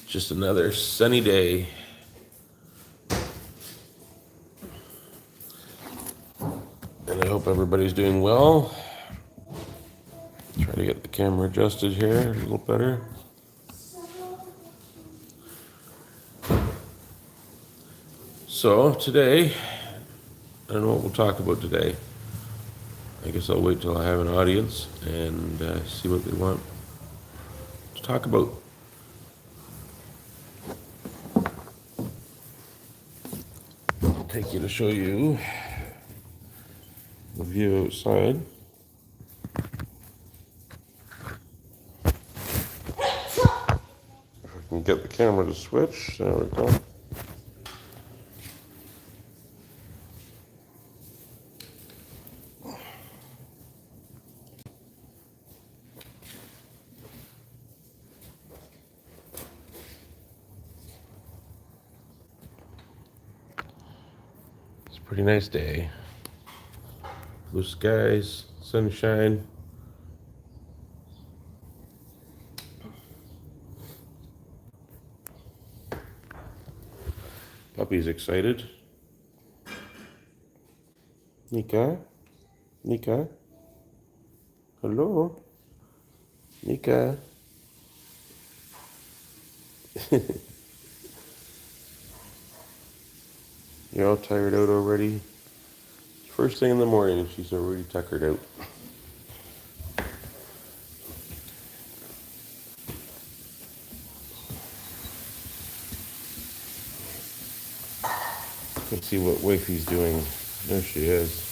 Just another sunny day. And I hope everybody's doing well. Try to get the camera adjusted here a little better. So today, I don't know what we'll talk about today. I guess I'll wait till I have an audience and see what they want to talk about. I'll take you to show you the view outside. If I can get the camera to switch, there we go. It's a pretty nice day. Blue skies, sunshine. Puppy's excited. Nika? Nika? Hello? Nika? You're all tired out already? First thing in the morning, she's already tuckered out. Let's see what wifey's doing. There she is.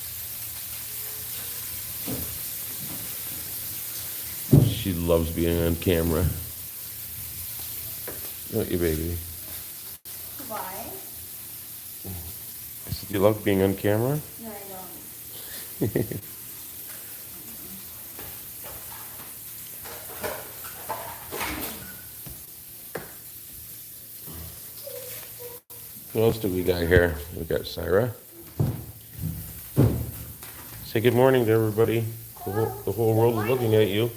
She loves being on camera. Don't you, baby? Why? I said, you love being on camera? No, I don't. Who else do we got here? We got Syra. Say good morning to everybody. The whole world is looking at you.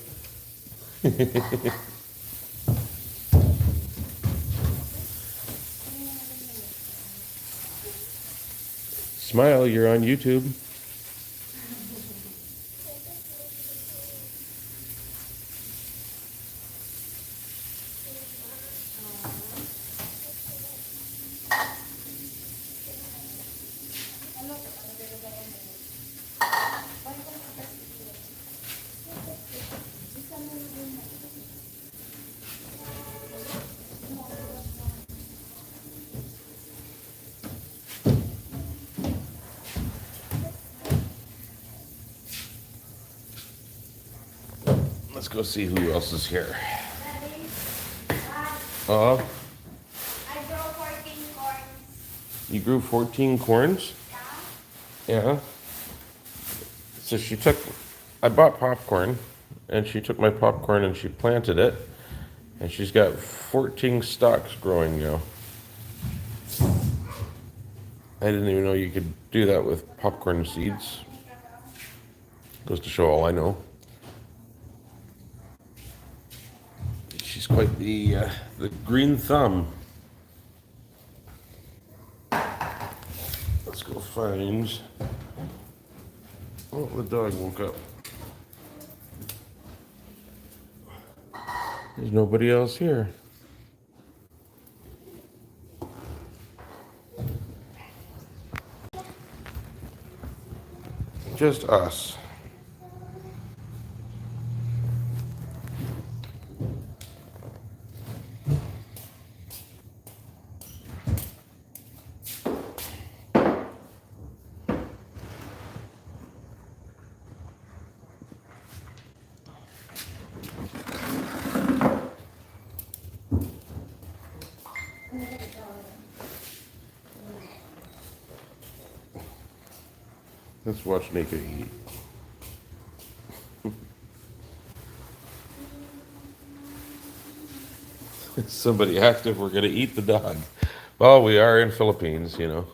Smile, you're on YouTube. Let's go see who else is here. I grow 14 corns. You grew 14 corns? Yeah. Yeah. So I bought popcorn, and she took my popcorn and she planted it, and she's got 14 stalks growing now. I didn't even know you could do that with popcorn seeds. Goes to show all I know. She's quite the green thumb. Let's go find. Oh, the dog woke up. There's nobody else here. Just us. Let's watch Nika eat. Somebody asked if we're going to eat the dog. Well, we are in Philippines, you know.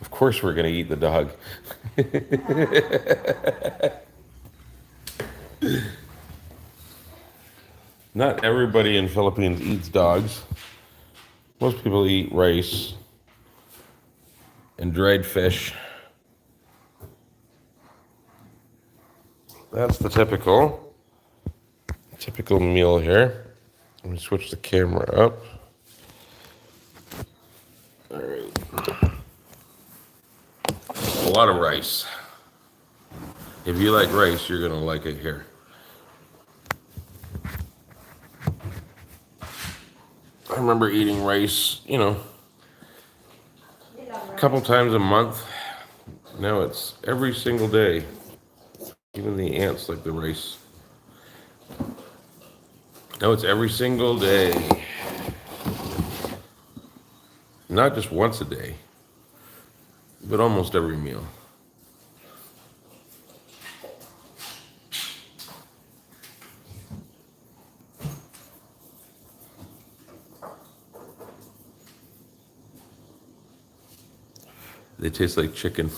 Of course we're going to eat the dog. Not everybody in Philippines eats dogs. Most people eat rice and dried fish. That's the typical meal here. Let me switch the camera up. All right. A lot of rice. If you like rice, you're gonna like it here. I remember eating rice, a couple times a month. Now it's every single day. Even the ants like the rice. Now it's every single day. Not just once a day, but almost every meal. They taste like chicken.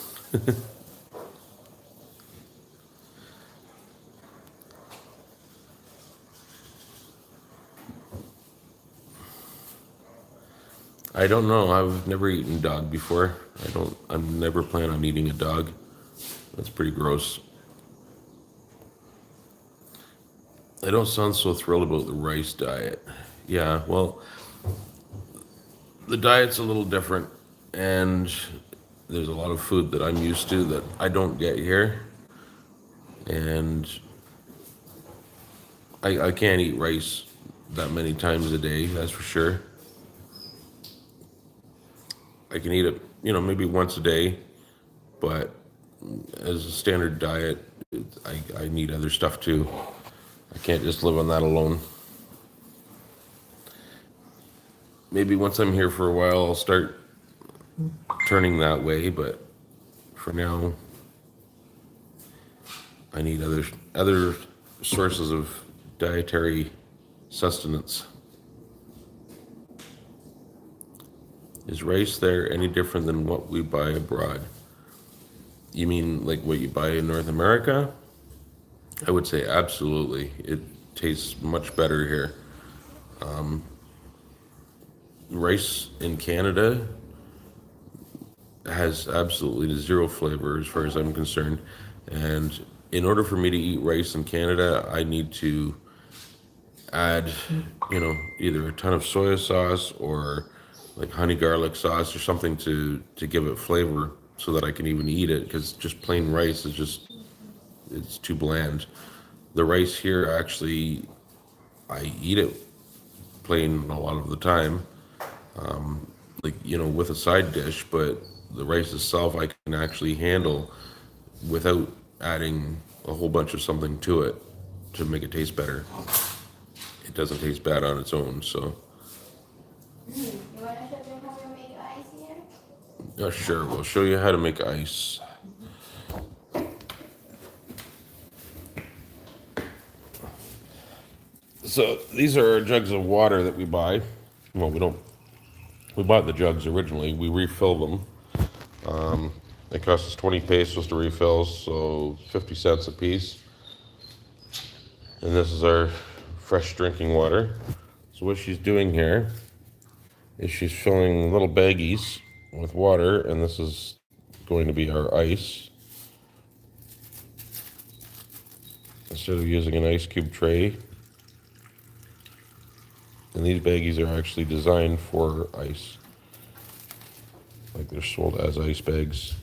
I don't know. I've never eaten dog before. I'm never plan on eating a dog. That's pretty gross. I don't sound so thrilled about the rice diet. Yeah, well, the diet's a little different, and there's a lot of food that I'm used to that I don't get here. And I can't eat rice that many times a day, that's for sure. I can eat it, maybe once a day, but as a standard diet, I need other stuff too. I can't just live on that alone. Maybe once I'm here for a while, I'll start turning that way, but for now, I need other sources of dietary sustenance. Is rice there any different than what we buy abroad? You mean like what you buy in North America? I would say absolutely. It tastes much better here. Rice in Canada has absolutely zero flavor as far as I'm concerned. And in order for me to eat rice in Canada, I need to add, either a ton of soy sauce or like honey garlic sauce or something to give it flavor so that I can even eat it, because just plain rice is it's too bland. The rice here, actually, I eat it plain a lot of the time, with a side dish, but the rice itself I can actually handle without adding a whole bunch of something to it to make it taste better. It doesn't taste bad on its own, so. You want to show them how to make ice here? Yeah, sure, we'll show you how to make ice. So these are our jugs of water that we buy. Well, we bought the jugs originally, we refill them. It costs us 20 pesos to refill, so 50 cents a piece. And this is our fresh drinking water. So what she's doing here is she's filling little baggies with water, and this is going to be our ice. Instead of using an ice cube tray. And these baggies are actually designed for ice. Like they're sold as ice bags.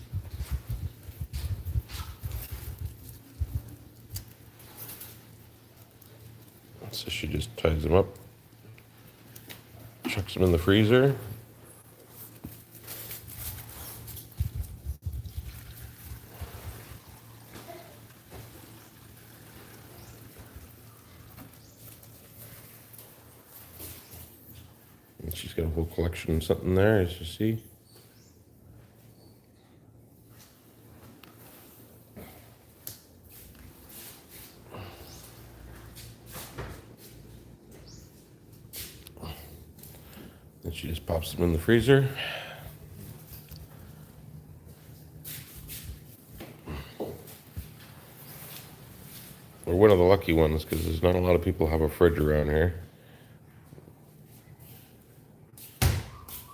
So she just ties them up, chucks them in the freezer. And she's got a whole collection of something there, as you see. And she just pops them in the freezer. we're one of the lucky ones because there's not a lot of people have a fridge around here.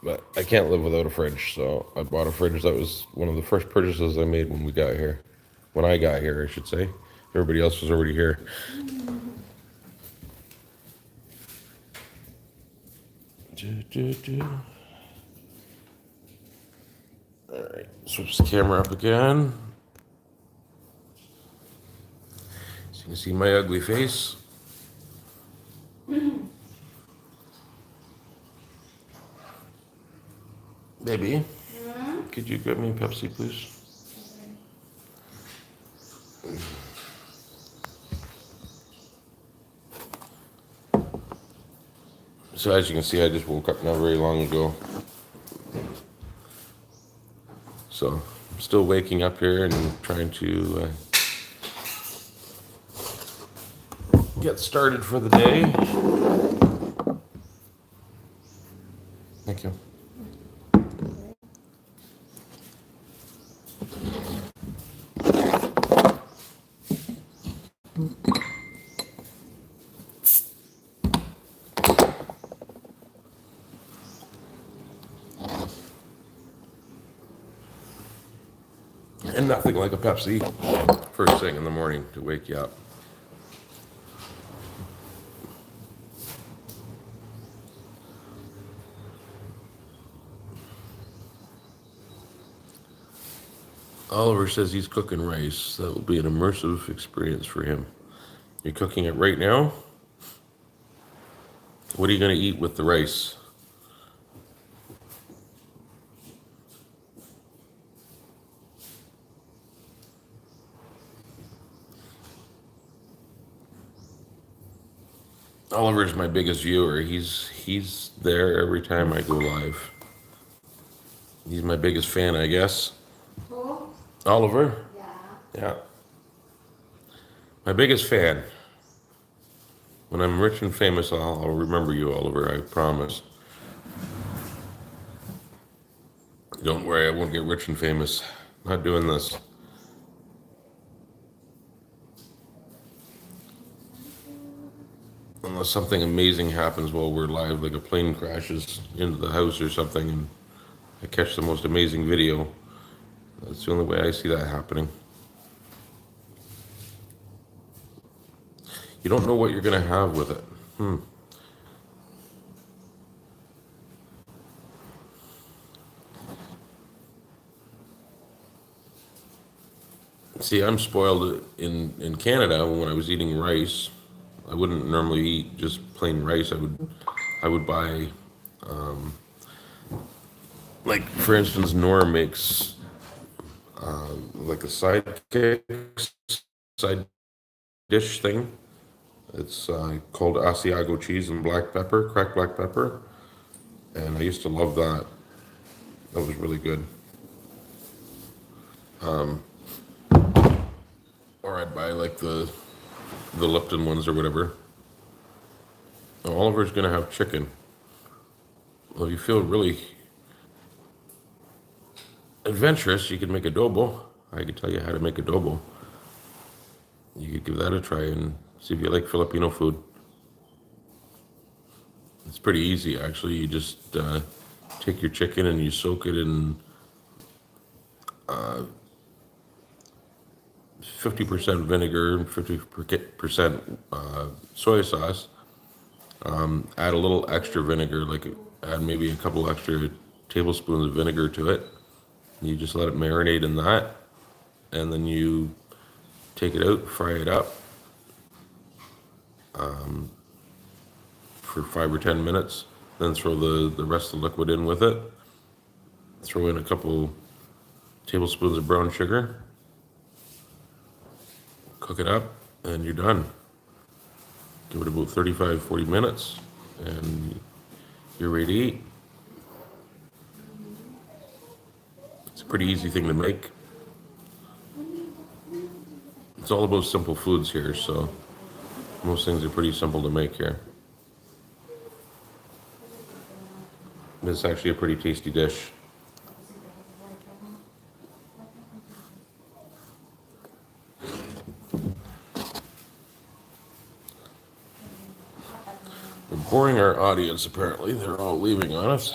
But I can't live without a fridge, so I bought a fridge. That was one of the first purchases I made when we got here. When I got here, I should say. Everybody else was already here. All right, switch the camera up again. So you can see my ugly face. Baby, could you grab me a Pepsi, please? So as you can see, I just woke up not very long ago. So I'm still waking up here and trying to get started for the day. Thank you. And nothing like a Pepsi first thing in the morning to wake you up. Oliver says he's cooking rice. That will be an immersive experience for him. You're cooking it right now? What are you going to eat with the rice? Oliver's my biggest viewer. He's there every time I go live. He's my biggest fan, I guess. Who? Oliver? Yeah. Yeah. My biggest fan. When I'm rich and famous, I'll remember you, Oliver, I promise. Don't worry, I won't get rich and famous. Not doing this. Unless something amazing happens while we're live, like a plane crashes into the house or something, and I catch the most amazing video. That's the only way I see that happening. You don't know what you're going to have with it. See, I'm spoiled in Canada. When I was eating rice, I wouldn't normally eat just plain rice. I would buy, like for instance, Nora makes like a side dish thing. It's called Asiago cheese and black pepper, cracked black pepper, and I used to love that. That was really good. Or I'd buy like the Lipton ones or whatever. Oh, Oliver's gonna have chicken. Well, if you feel really adventurous, you could make adobo. I could tell you how to make adobo. You could give that a try and see if you like Filipino food. It's pretty easy, actually. You just take your chicken and you soak it in 50% vinegar and 50% soy sauce. Add a little extra vinegar, like add maybe a couple extra tablespoons of vinegar to it. You just let it marinate in that, and then you take it out, fry it up for 5 or 10 minutes. Then throw the rest of the liquid in with it. Throw in a couple tablespoons of brown sugar. Cook it up, and you're done. Give it about 35, 40 minutes, and you're ready to eat. It's a pretty easy thing to make. It's all about simple foods here, so most things are pretty simple to make here. It's actually a pretty tasty dish. We're boring our audience, apparently. They're all leaving on us.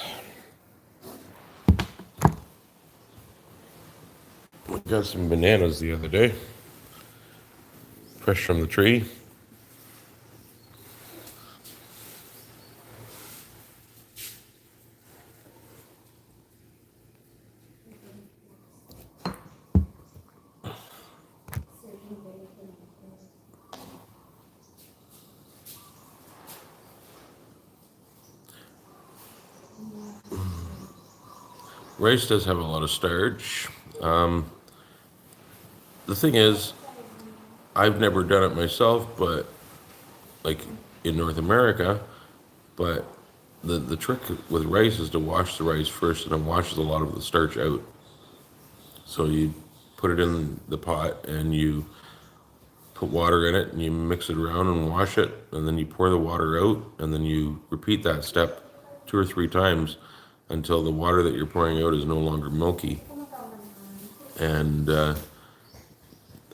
We got some bananas the other day, fresh from the tree. Rice does have a lot of starch. The thing is, I've never done it myself, but like in North America, but the trick with rice is to wash the rice first, and it washes a lot of the starch out. So you put it in the pot and you put water in it and you mix it around and wash it, and then you pour the water out, and then you repeat that step 2 or 3 times until the water that you're pouring out is no longer milky. And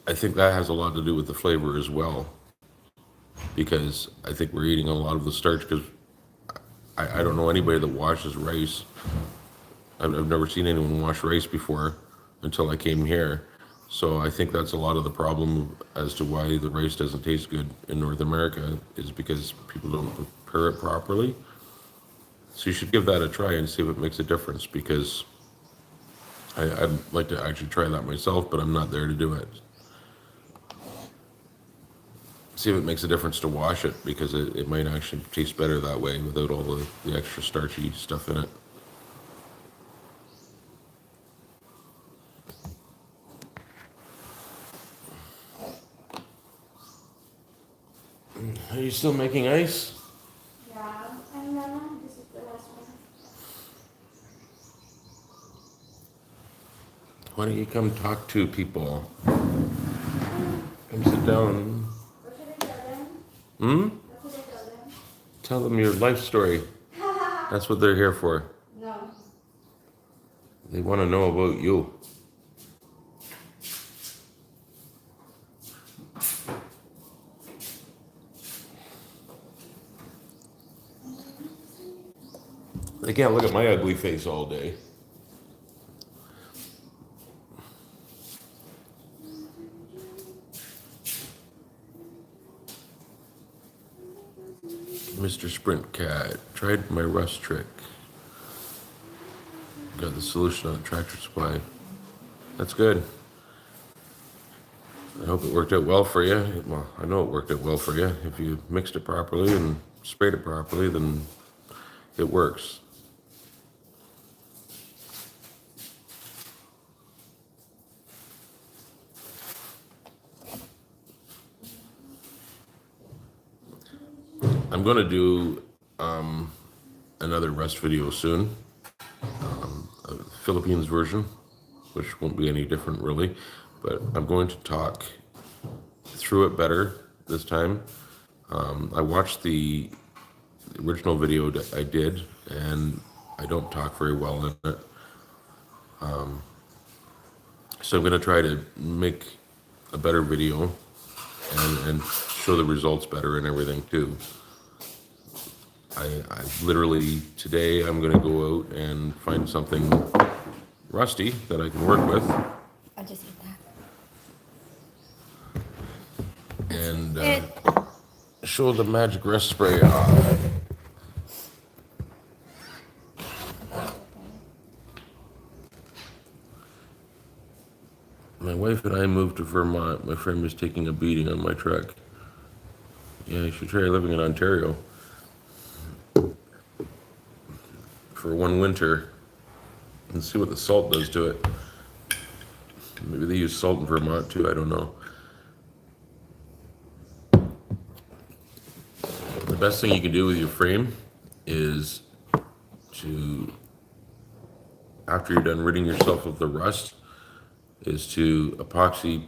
I think that has a lot to do with the flavor as well, because I think we're eating a lot of the starch, because I don't know anybody that washes rice. I've never seen anyone wash rice before until I came here. So I think that's a lot of the problem as to why the rice doesn't taste good in North America, is because people don't prepare it properly. So you should give that a try and see if it makes a difference, because I'd like to actually try that myself, but I'm not there to do it. See if it makes a difference to wash it, because it might actually taste better that way without all the extra starchy stuff in it. Are you still making ice? Yeah, and then this is the last one. Why don't you come talk to people? Come sit down. What should I tell them? Hmm? What should I tell them? Tell them your life story. That's what they're here for. No. They want to know about you. They can't look at my ugly face all day. Mr. Sprint Cat, tried my rust trick. Got the solution on Tractor Supply. That's good. I hope it worked out well for you. Well, I know it worked out well for you. If you mixed it properly and sprayed it properly, then it works. I'm going to do another rust video soon, a Philippines version, which won't be any different really, but I'm going to talk through it better this time. I watched the original video that I did, and I don't talk very well in it. So I'm going to try to make a better video and show the results better and everything too. I literally, today, I'm going to go out and find something rusty that I can work with I'll just eat that. and show the magic rust spray off. My wife and I moved to Vermont. My friend was taking a beating on my truck. Yeah, you should try living in Ontario for one winter and see what the salt does to it. Maybe they use salt in Vermont too, I don't know. The best thing you can do with your frame is to, after you're done ridding yourself of the rust, is to epoxy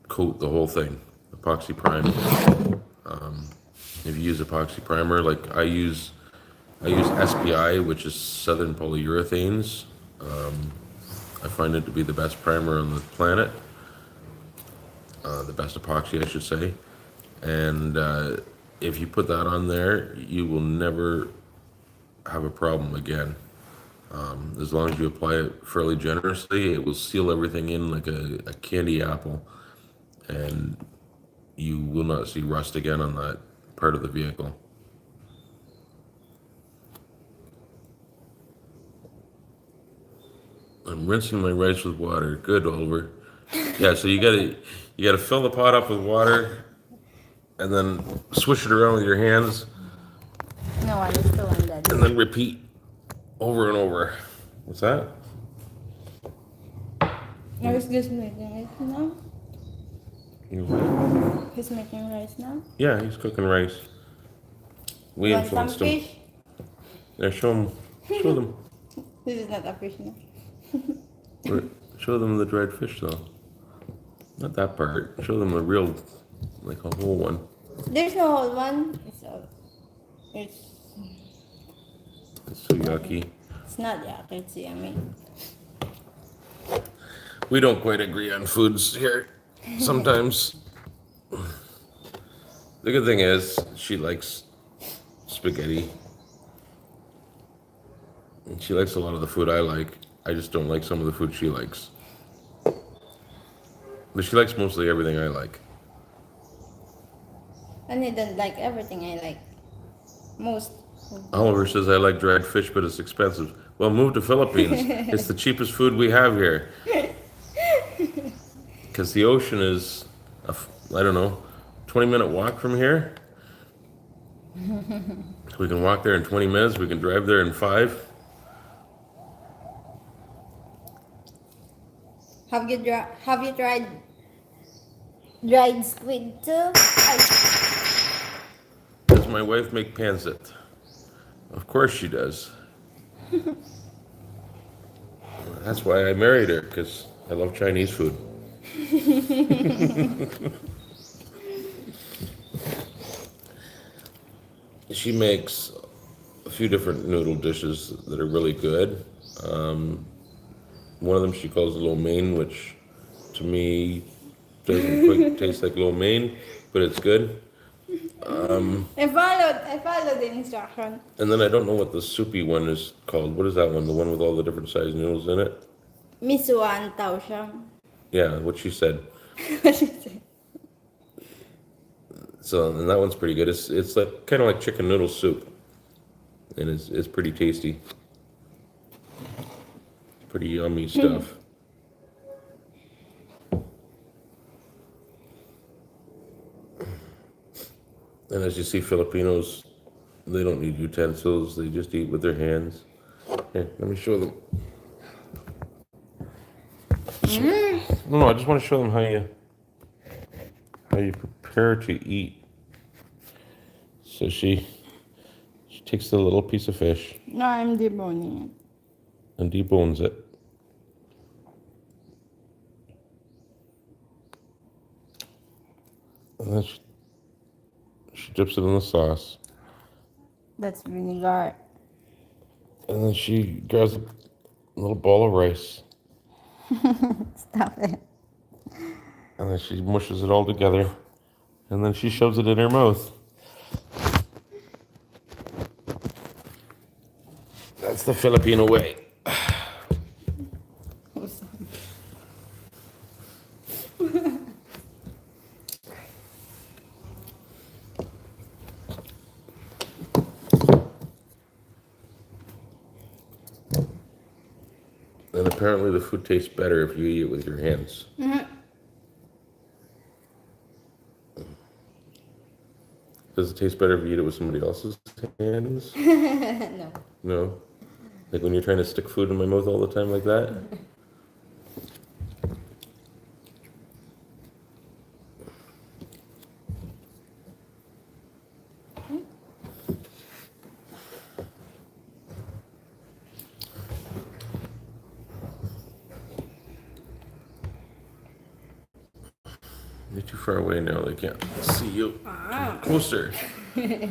coat the whole thing, epoxy prime. If you use epoxy primer, like I use SPI, which is Southern Polyurethanes. I find it to be the best primer on the planet, the best epoxy, I should say. And if you put that on there, you will never have a problem again. As long as you apply it fairly generously, it will seal everything in like a candy apple, and you will not see rust again on that part of the vehicle. I'm rinsing my rice with water. Good, Oliver. Yeah, so you gotta fill the pot up with water and then swish it around with your hands No, I'm still on that. and then repeat over and over. What's that? I was just making it now. You what? He's making rice now. Yeah, he's cooking rice. We Want some influenced him. fish? Yeah, show him. Show them. This is not a fish now. Show them the dried fish though. Not that part. Show them the real, like a whole one. There's no whole one. It's It's so yucky. it's not yuck. It's yummy. We don't quite agree on foods here. Sometimes. The good thing is, she likes spaghetti. And she likes a lot of the food I like. I just don't like some of the food she likes. But she likes mostly everything I like. And I don't like everything I like. Most. Oliver says I like dried fish, but it's expensive. Well, move to Philippines. It's the cheapest food we have here. Because the ocean is, I don't know, 20-minute walk from here. We can walk there in 20 minutes. We can drive there in 5. Have you tried dried squid too? Does my wife make pancit? Of course she does. That's why I married her, because I love Chinese food. She makes a few different noodle dishes that are really good. One of them she calls lo mein, which to me doesn't quite taste like lo mein, but it's good. I followed the instruction. And then I don't know what the soupy one is called. What is that one? The one with all the different sized noodles in it? Misuan tao siyang. Yeah, what she said. What she said. So, and that one's pretty good. It's like kind of like chicken noodle soup, and it's pretty tasty. Pretty yummy stuff. And as you see, Filipinos, they don't need utensils. They just eat with their hands. Here, let me show them. No, I just want to show them how you prepare to eat. So she takes the little piece of fish No, I'm deboning it. and debones it. And then she dips it in the sauce. That's vinegar. And then she grabs a little ball of rice. Stop it. And then she mushes it all together. And then she shoves it in her mouth. That's the Filipino way. And apparently the food tastes better if you eat it with your hands. Does it taste better if you eat it with somebody else's hands? No. No? Like when you're trying to stick food in my mouth all the time like that? You're too far away now, they can't see you. Come closer. You're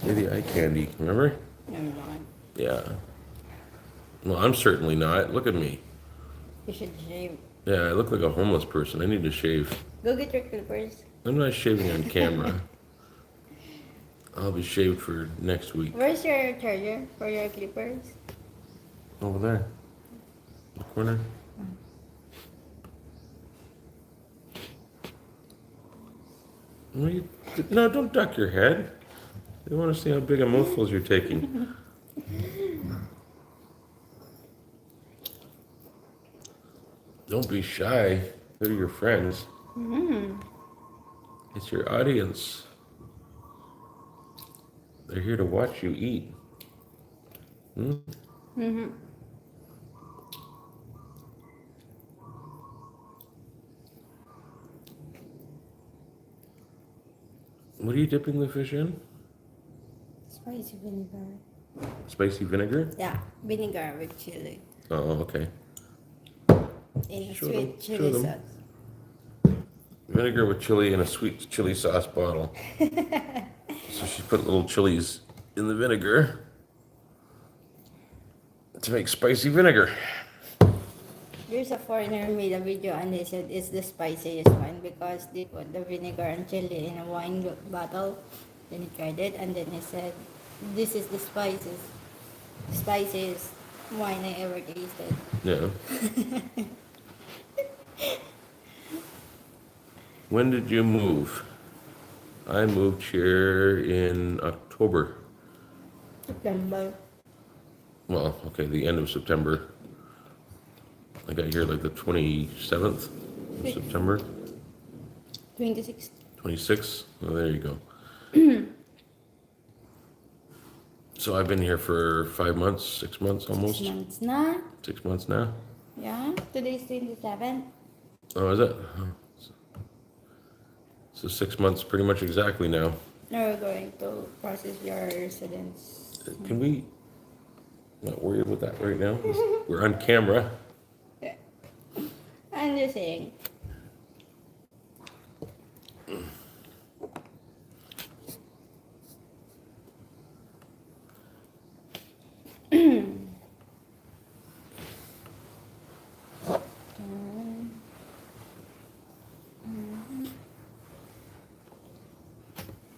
the eye candy, remember? I'm not. Yeah. Well, I'm certainly not. Look at me. You should shave. Yeah, I look like a homeless person. I need to shave. Go get your clippers. I'm not shaving on camera. I'll be shaved for next week. Where's your charger for your clippers? Over there. The corner. No, don't duck your head. They want to see how big a mouthfuls you're taking. Don't be shy. They're your friends. It's your audience. They're here to watch you eat. What are you dipping the fish in? Spicy vinegar. Spicy vinegar? Yeah, vinegar with chili. Oh, okay. In a Show sweet them, show chili them. sauce. Vinegar with chili in a sweet chili sauce bottle. So she put little chilies in the vinegar to make spicy vinegar. There's a foreigner who made a video and they said it's the spiciest one because they put the vinegar and chili in a wine bottle. Then he tried it and then he said, this is the spiciest wine I ever tasted. Yeah. When did you move? I moved here in October. September. Well, okay, the end of September. I got here like the 27th of September, 26. 26th. Oh, there you go. So I've been here for 5 months, 6 months almost. 6 months na. 6 months now. Yeah, today's 27. Oh, is it? So 6 months pretty much exactly now. Now we're going to process your residence. Can we not worry about that right now? We're on camera. I'm just saying.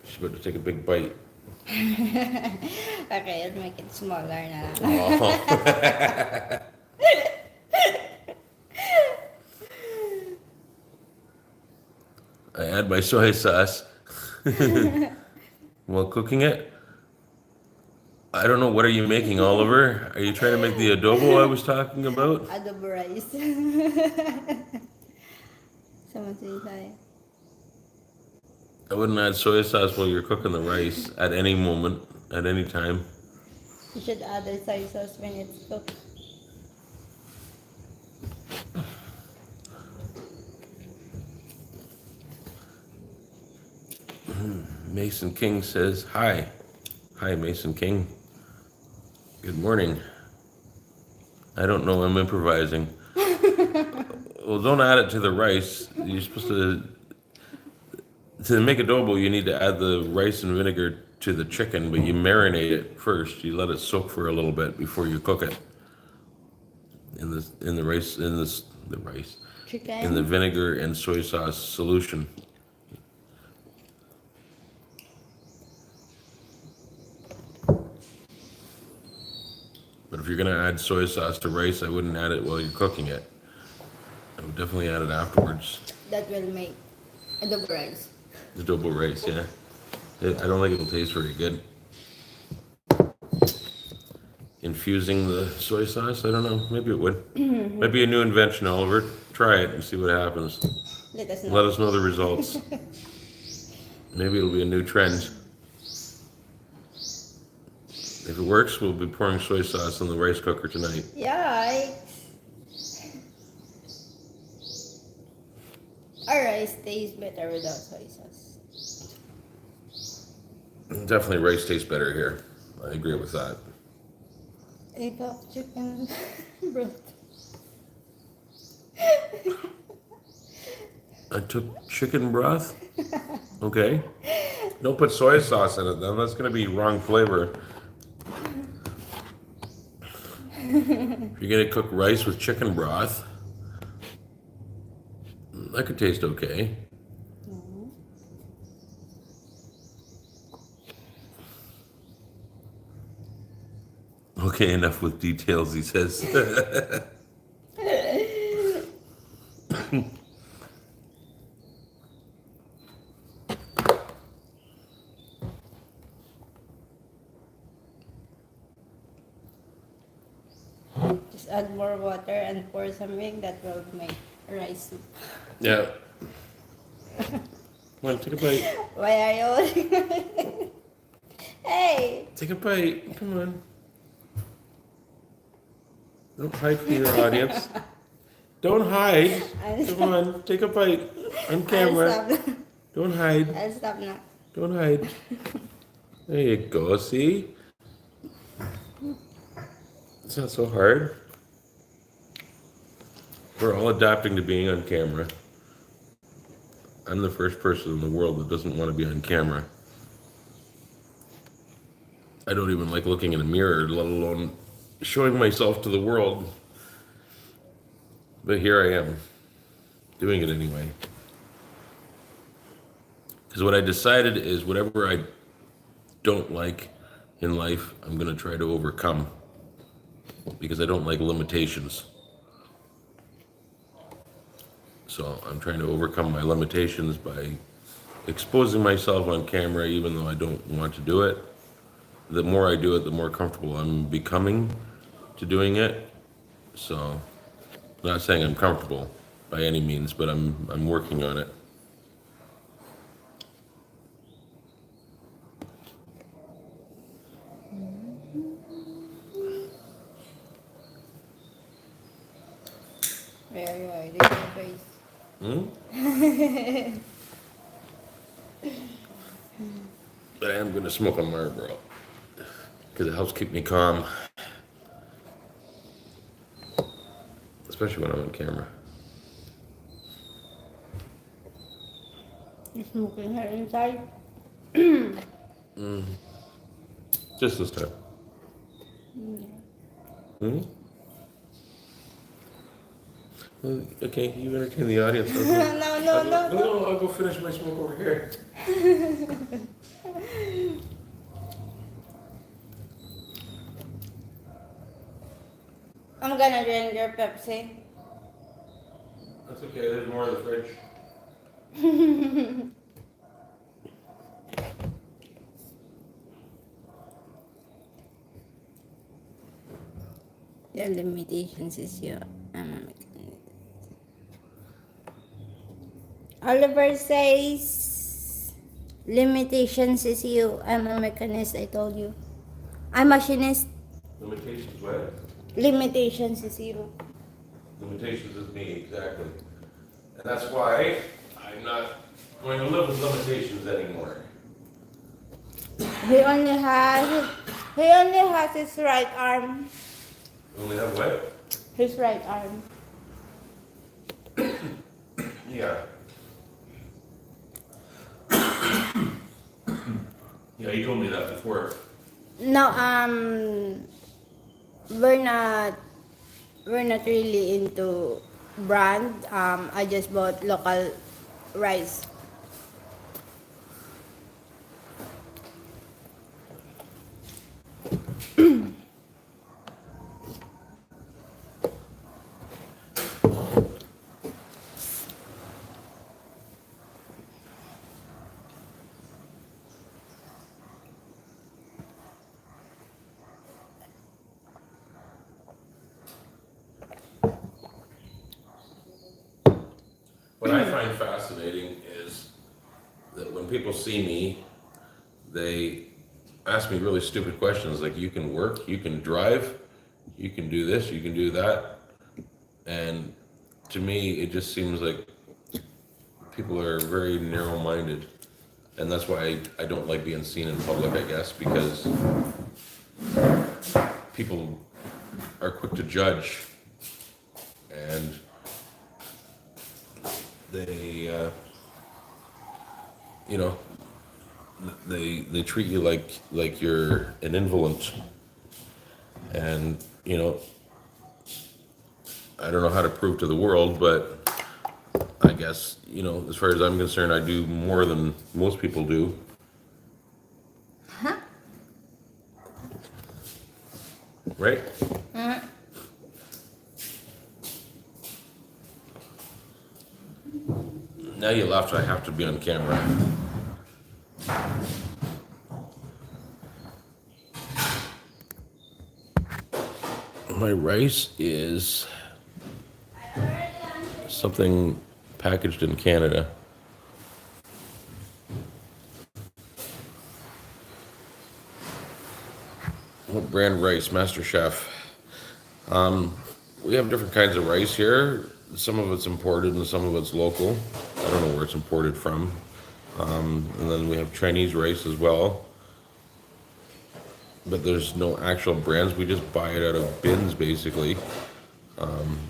She's about to take a big bite. Okay, I'll make it smaller na lang. Oh. I add my soy sauce while cooking it. I don't know, what are you making, Oliver? Are you trying to make the adobo I was talking about? Adobo rice. Someone say that. I wouldn't add soy sauce while you're cooking the rice at any moment, at any time. You should add the soy sauce when it's cooked. Mason King says, hi. Hi, Mason King. Good morning. I don't know, I'm improvising. Well, don't add it to the rice. You're supposed to make adobo, you need to add the rice and vinegar to the chicken, but you marinate it first. You let it soak for a little bit before you cook it. In the rice, Chicken. in the vinegar and soy sauce solution. But if you're gonna add soy sauce to rice, I wouldn't add it while you're cooking it. I would definitely add it afterwards. That will make adobo rice. Adobo rice, yeah. I don't think it'll taste very good. Infusing the soy sauce, I don't know. Maybe it would. Might be a new invention, Oliver. Try it and see what happens. Let us know. Let us know the results. Maybe it'll be a new trend. If it works, we'll be pouring soy sauce in the rice cooker tonight. Yikes. Our rice tastes better without soy sauce. Definitely rice tastes better here. I agree with that. I got chicken broth. I took chicken broth. Okay. Don't put soy sauce in it then. That's going to be wrong flavor. If you're going to cook rice with chicken broth, that could taste okay. Okay, enough with details, he says. Just add more water and pour some milk. That will make rice soup. Yeah. Come on, take a bite. Why are you holding? Hey! Take a bite. Come on. Don't hide from your audience. Don't hide. Come on, take a bite. On camera. I'll stop. Don't hide. I'll stop now. Don't hide. There you go. See? It's not so hard. We're all adapting to being on camera. I'm the first person in the world that doesn't want to be on camera. I don't even like looking in a mirror, let alone showing myself to the world. But here I am, doing it anyway. Because what I decided is whatever I don't like in life, I'm going to try to overcome. Because I don't like limitations. So I'm trying to overcome my limitations by exposing myself on camera even though I don't want to do it. The more I do it, the more comfortable I'm becoming to doing it. So, not saying I'm comfortable by any means, but I'm working on it. Where are you hiding your face? But I am going to smoke a Marlboro because it helps keep me calm, especially when I'm on camera. You smoking her inside? Just this time. Okay, you entertain the audience. No, I'll go finish my smoke over here. I'm gonna drink your Pepsi. That's okay, there's more in the fridge. The limitations is your Oliver says limitations is you. I'm a mechanist, I told you. I'm machinist. Limitations, what? Limitations is you. Limitations is me, exactly. And that's why I'm not going to live with limitations anymore. He only has his right arm. You only have what? His right arm. Yeah. Yeah, you told me that before. No, we're not really into brand. I just bought local rice. What I find fascinating is that when people see me, they ask me really stupid questions like, you can work, you can drive, you can do this, you can do that. And to me, it just seems like people are very narrow-minded. And that's why I don't like being seen in public, I guess, because people are quick to judge. And they, they treat you like you're an invalid, and I don't know how to prove to the world, but I guess as far as I'm concerned, I do more than most people do. right? Now you left, I have to be on camera. My rice is something packaged in Canada. What brand rice? Master Chef. We have different kinds of rice here. Some of it's imported and some of it's local. I don't know where it's imported from. And then we have Chinese rice as well. But there's no actual brands. We just buy it out of bins, basically.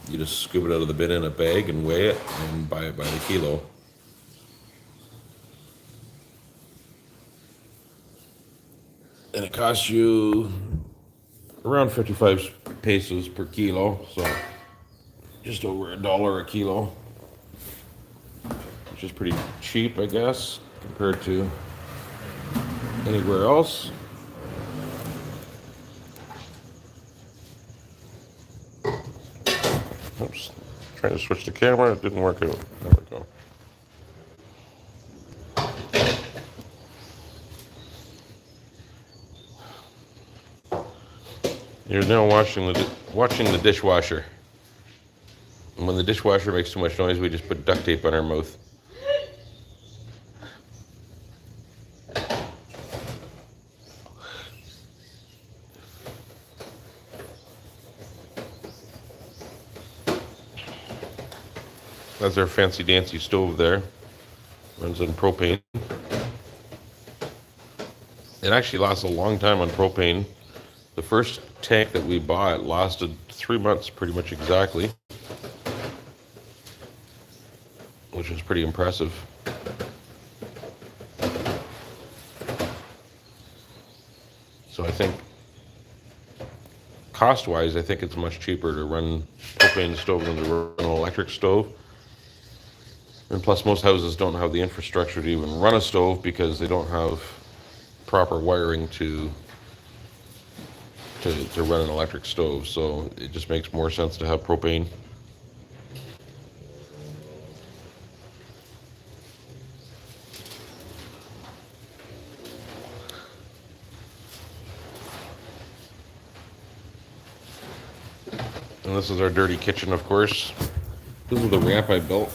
You just scoop it out of the bin in a bag and weigh it and buy it by the kilo. And it costs you around 55 pesos per kilo, so just over $1 a kilo, which is pretty cheap, I guess, compared to anywhere else. Oops, trying to switch the camera, it didn't work out. There we go. You're now watching the dishwasher. And when the dishwasher makes too much noise, we just put duct tape on our mouth. That's our fancy dancy stove there. Runs on propane. It actually lasts a long time on propane. The first tank that we bought lasted 3 months pretty much exactly, which was pretty impressive. So I think cost-wise, I think it's much cheaper to run propane stove than to run an electric stove. And plus, most houses don't have the infrastructure to even run a stove because they don't have proper wiring to run an electric stove. So it just makes more sense to have propane. And this is our dirty kitchen, of course. This is the ramp I built.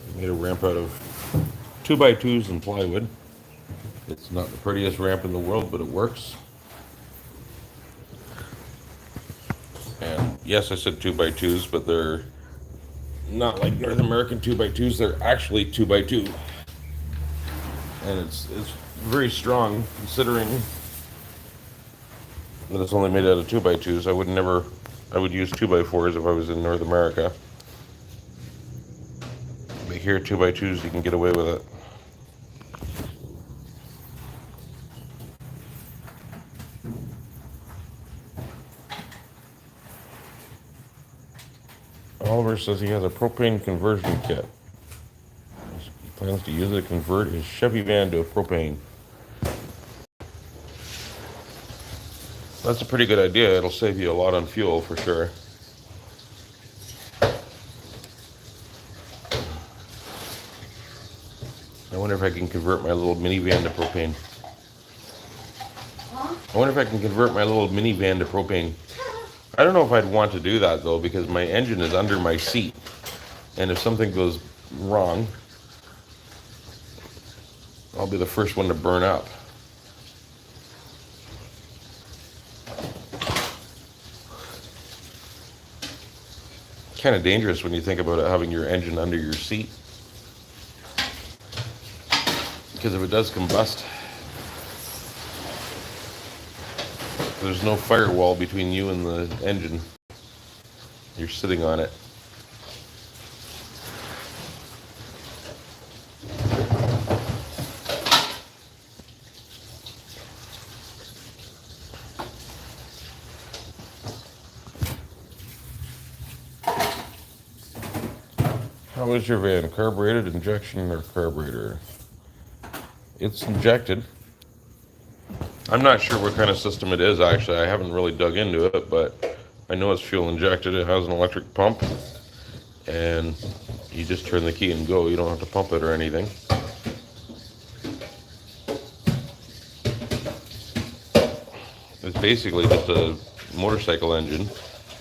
I made a ramp out of 2x2s and plywood. It's not the prettiest ramp in the world, but it works. And yes, I said 2x2s, but they're not like North American 2x2s. They're actually 2x2. And it's very strong, considering that it's only made out of 2x2s. I would use 2x4s if I was in North America. But here, 2x2s, you can get away with it. Oliver says he has a propane conversion kit. He plans to use it to convert his Chevy van to a propane. That's a pretty good idea. It'll save you a lot on fuel for sure. I wonder if I can convert my little minivan to propane. I wonder if I can convert my little minivan to propane. I don't know if I'd want to do that though, because my engine is under my seat. And if something goes wrong, I'll be the first one to burn up. Kind of dangerous when you think about it, having your engine under your seat. Because if it does combust, there's no firewall between you and the engine. You're sitting on it. How is your van? Carbureted, injection, or carburetor? It's injected. I'm not sure what kind of system it is, actually. I haven't really dug into it, but I know it's fuel injected. It has an electric pump, and you just turn the key and go. You don't have to pump it or anything. It's basically just a motorcycle engine.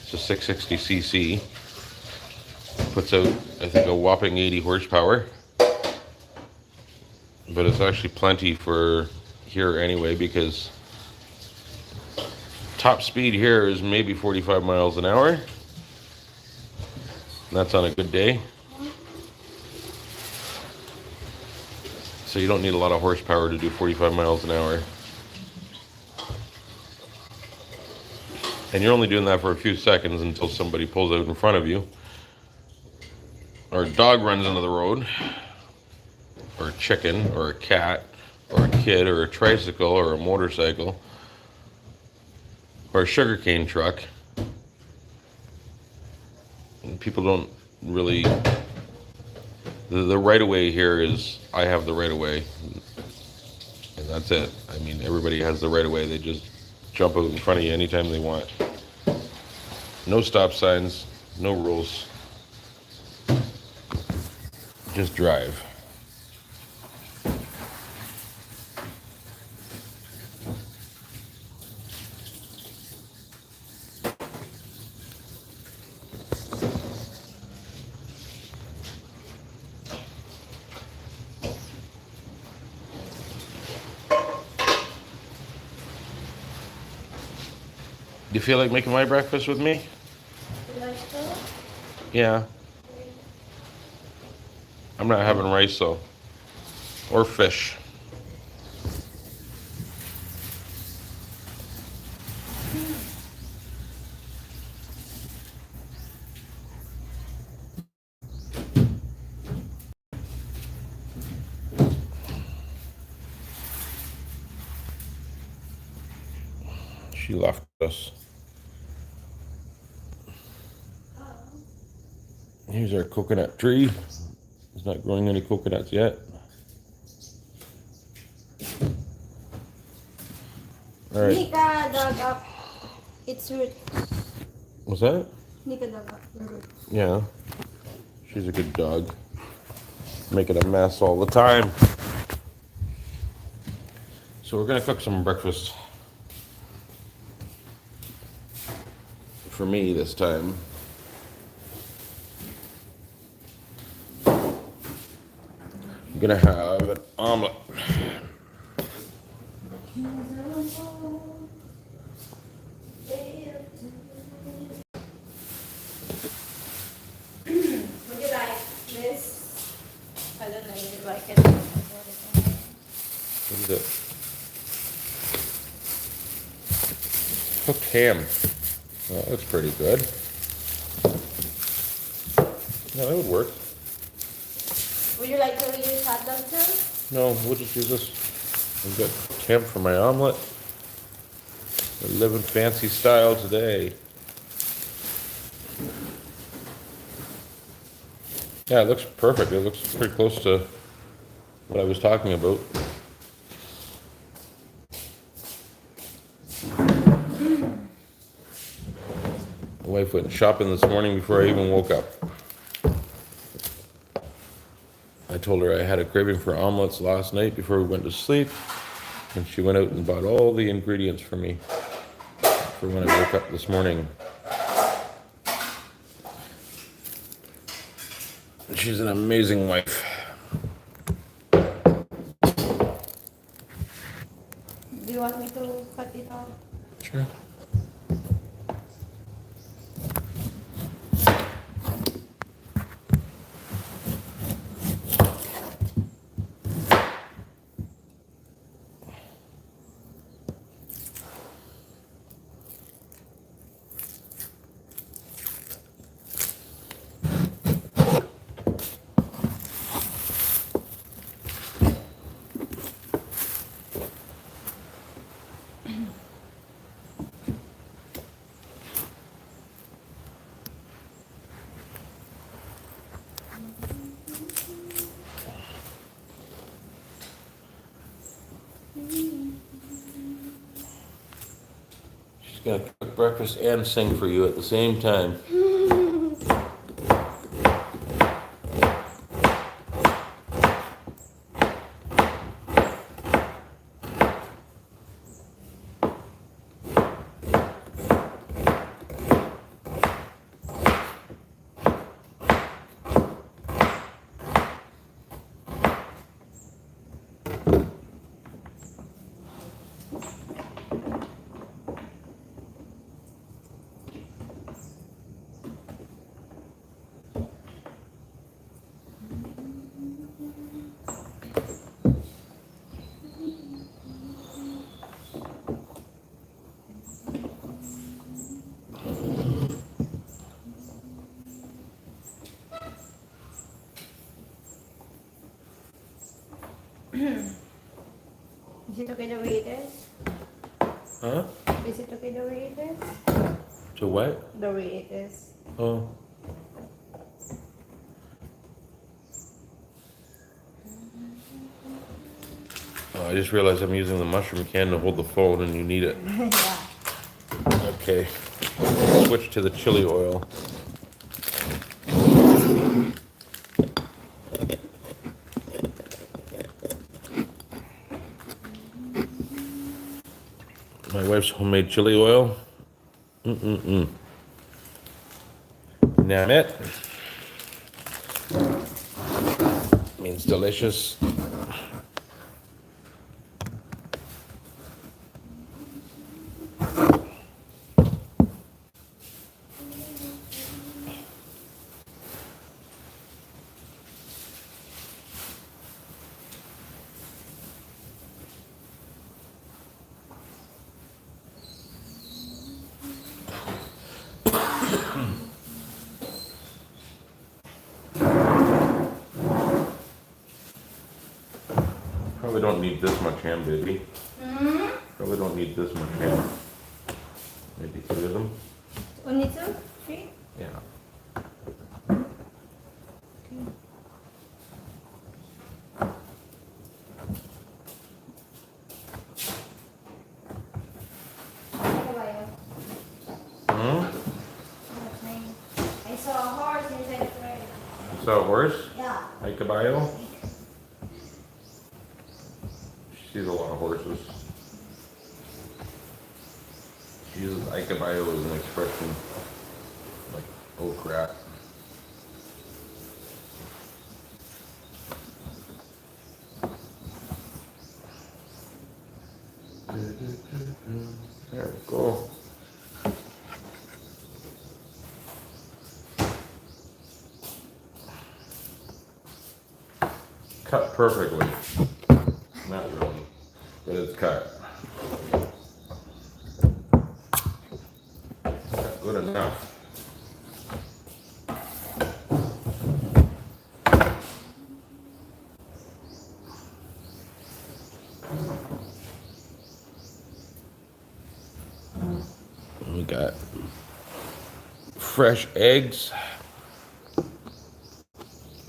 It's a 660cc. Puts out, I think, a whopping 80 horsepower. But it's actually plenty for here anyway, because top speed here is maybe 45 miles an hour. And that's on a good day. So you don't need a lot of horsepower to do 45 miles an hour. And you're only doing that for a few seconds until somebody pulls out in front of you, or a dog runs into the road, or a chicken, or a cat, or a kid, or a tricycle, or a motorcycle, or a sugarcane truck. And people don't really... The right-of-way here is, I have the right-of-way, and that's it. I mean, everybody has the right-of-way. They just jump out in front of you anytime they want. No stop signs, no rules. Just drive. Do you feel like making my breakfast with me? Yeah. I'm not having rice though. Or fish. She left us. Here's our coconut tree. It's not growing any coconuts yet. All right. Nika dug up its root. What's that? Nika dug up the root. Yeah. She's a good dog. Making a mess all the time. So we're gonna cook some breakfast for me this time. I'm gonna have an omelet. Would you like this? I don't know if you like it. What is it? Cooked ham. Well, that looks pretty good. Yeah, that would work. Would you like to use hot dog too? No, we'll just use this. I've got ham for my omelet. We're living fancy style today. Yeah, it looks perfect. It looks pretty close to what I was talking about. My wife went shopping this morning before I even woke up. I told her I had a craving for omelets last night before we went to sleep, and she went out and bought all the ingredients for me for when I woke up this morning. She's an amazing wife. Do you want me to cut it off? Sure. gonna cook breakfast and sing for you at the same time. Is it okay the way it is? Huh? Is it okay the way it is? To what? The way it is. Oh. Oh, I just realized I'm using the mushroom can to hold the phone and you need it. Yeah. Okay. Switch to the chili oil. My wife's homemade chili oil. Damn it. Means delicious. Probably don't need this much ham, baby. Probably don't need this much ham. Maybe 3 of them. Only 2? 3? Yeah. Hmm? I saw a horse inside the fridge. You saw a horse? Yeah. Like a bio? She sees a lot of horses. She uses Ikebayo as an expression. Like, oh crap. There we go. Cut perfectly. Not really, but it's cut. Good enough. We got fresh eggs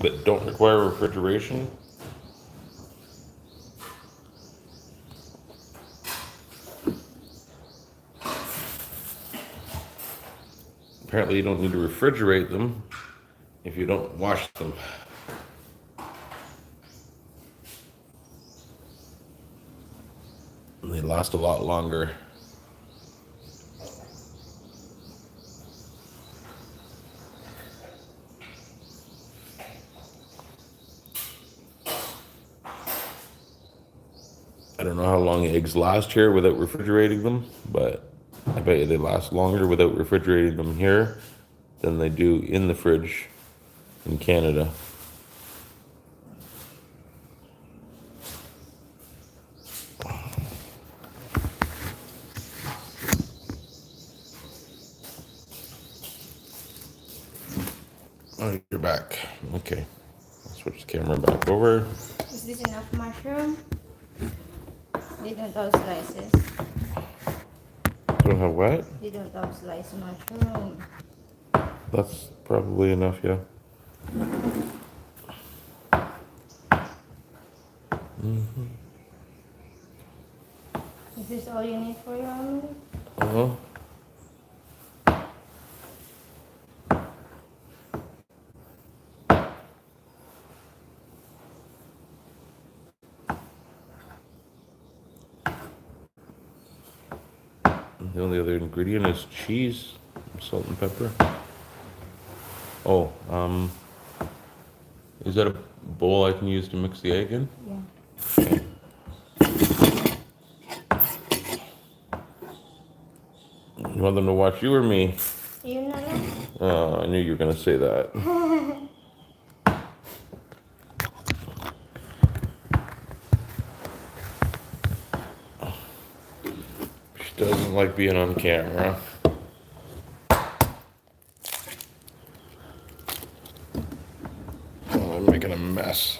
that don't require refrigeration. Apparently you don't need to refrigerate them if you don't wash them. And they last a lot longer. I don't know how long eggs last here without refrigerating them, but I bet you they last longer without refrigerating them here than they do in the fridge in Canada. Oh, you're back. Okay. I'll switch the camera back over. Is this enough mushroom? They don't have slices. Don't have what? They don't have sliced mushroom. That's probably enough, yeah. Is this all you need for your omelet? Uh-huh. The only other ingredient is cheese, salt and pepper. Oh, is that a bowl I can use to mix the egg in? Yeah. Okay. You want them to watch you or me? You know. Oh, I knew you were gonna say that. She doesn't like being on camera. Oh, I'm making a mess.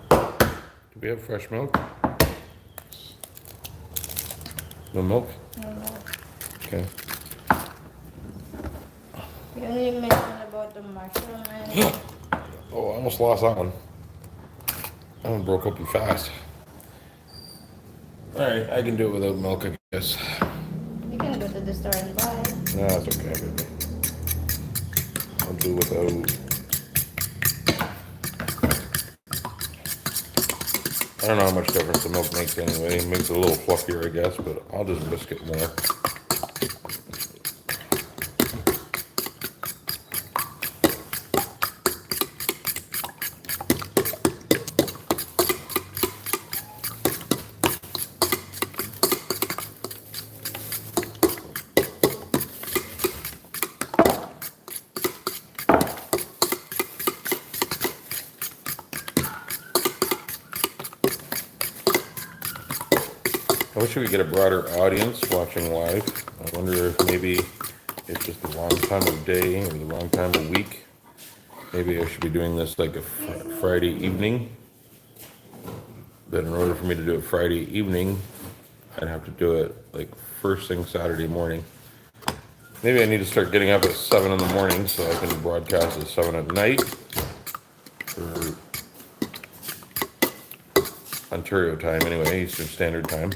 Do we have fresh milk? No milk? Okay. You only mentioned about the mushroom and Oh, I almost lost that one. That one broke open fast. Alright, I can do it without milk, I guess. you can go to the store and buy. No, it's okay, baby. I'll do without. I don't know how much difference the milk makes anyway. It makes it a little fluffier, I guess, but I'll just whisk it more. I wish we could get a broader audience watching live. I wonder if maybe it's just the wrong time of day or the wrong time of week. Maybe I should be doing this like a Friday evening. But in order for me to do it Friday evening, I'd have to do it like first thing Saturday morning. Maybe I need to start getting up at 7 in the morning so I can broadcast at 7 at night for Ontario time anyway, Eastern Standard Time.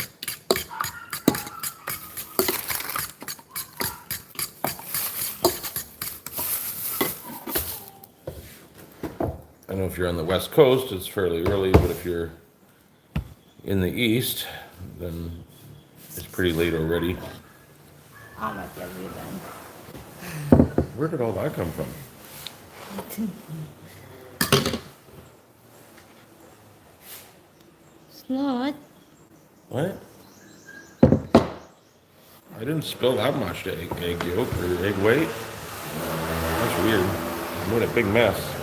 I know if you're on the West Coast, it's fairly early, but if you're in the East, then it's pretty late already. How much have you done? Where did all that come from? It's not. What? I didn't spill that much egg yolk or egg white. That's weird. I made a big mess.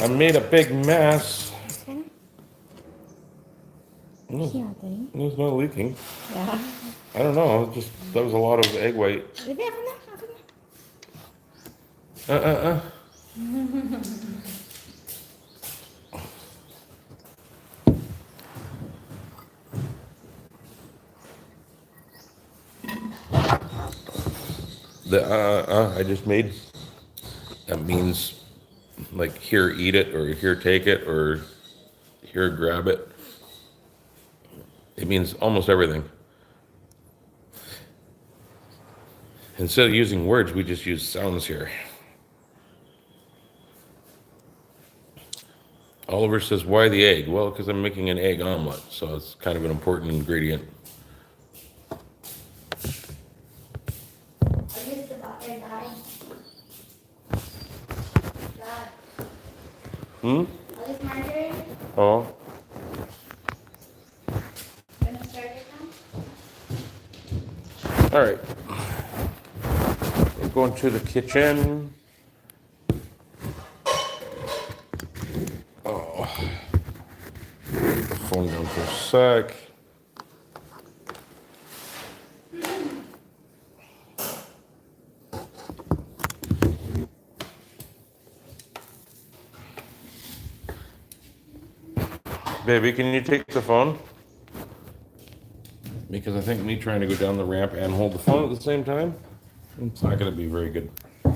I made a big mess. This one? No, Nothing. there's no leaking. Yeah. I don't know. Just that was a lot of egg white. Maybe ako na. The I just made, that means like here eat it or here take it or here grab it. It means almost everything. Instead of using words, we just use sounds here. Oliver says, why the egg? Well, because I'm making an egg omelet, so it's kind of an important ingredient. I'll use the butter, Dad. Dad, I'll use margarine. Oh, Gonna start it now? all right. We're going to the kitchen. Oh, put the phone down for a sec. Baby, can you take the phone? Because I think me trying to go down the ramp and hold the phone at the same time, it's not going to be very good. You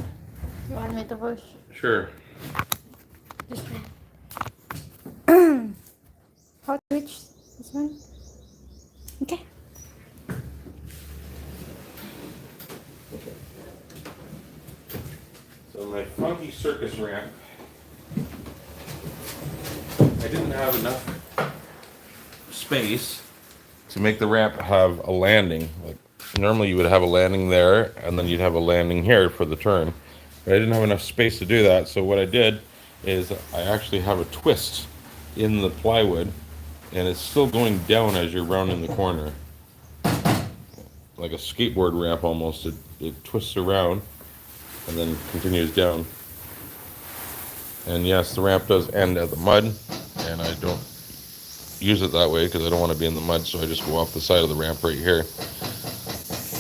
want me to push? Sure. This one. How to reach this one? Okay. So my funky circus ramp I didn't have enough space to make the ramp have a landing. Like normally you would have a landing there and then you'd have a landing here for the turn. But I didn't have enough space to do that, so what I did is I actually have a twist in the plywood and it's still going down as you're rounding the corner. Like a skateboard ramp almost. It twists around and then continues down. And yes, the ramp does end at the mud, and I don't use it that way because I don't want to be in the mud, so I just go off the side of the ramp right here,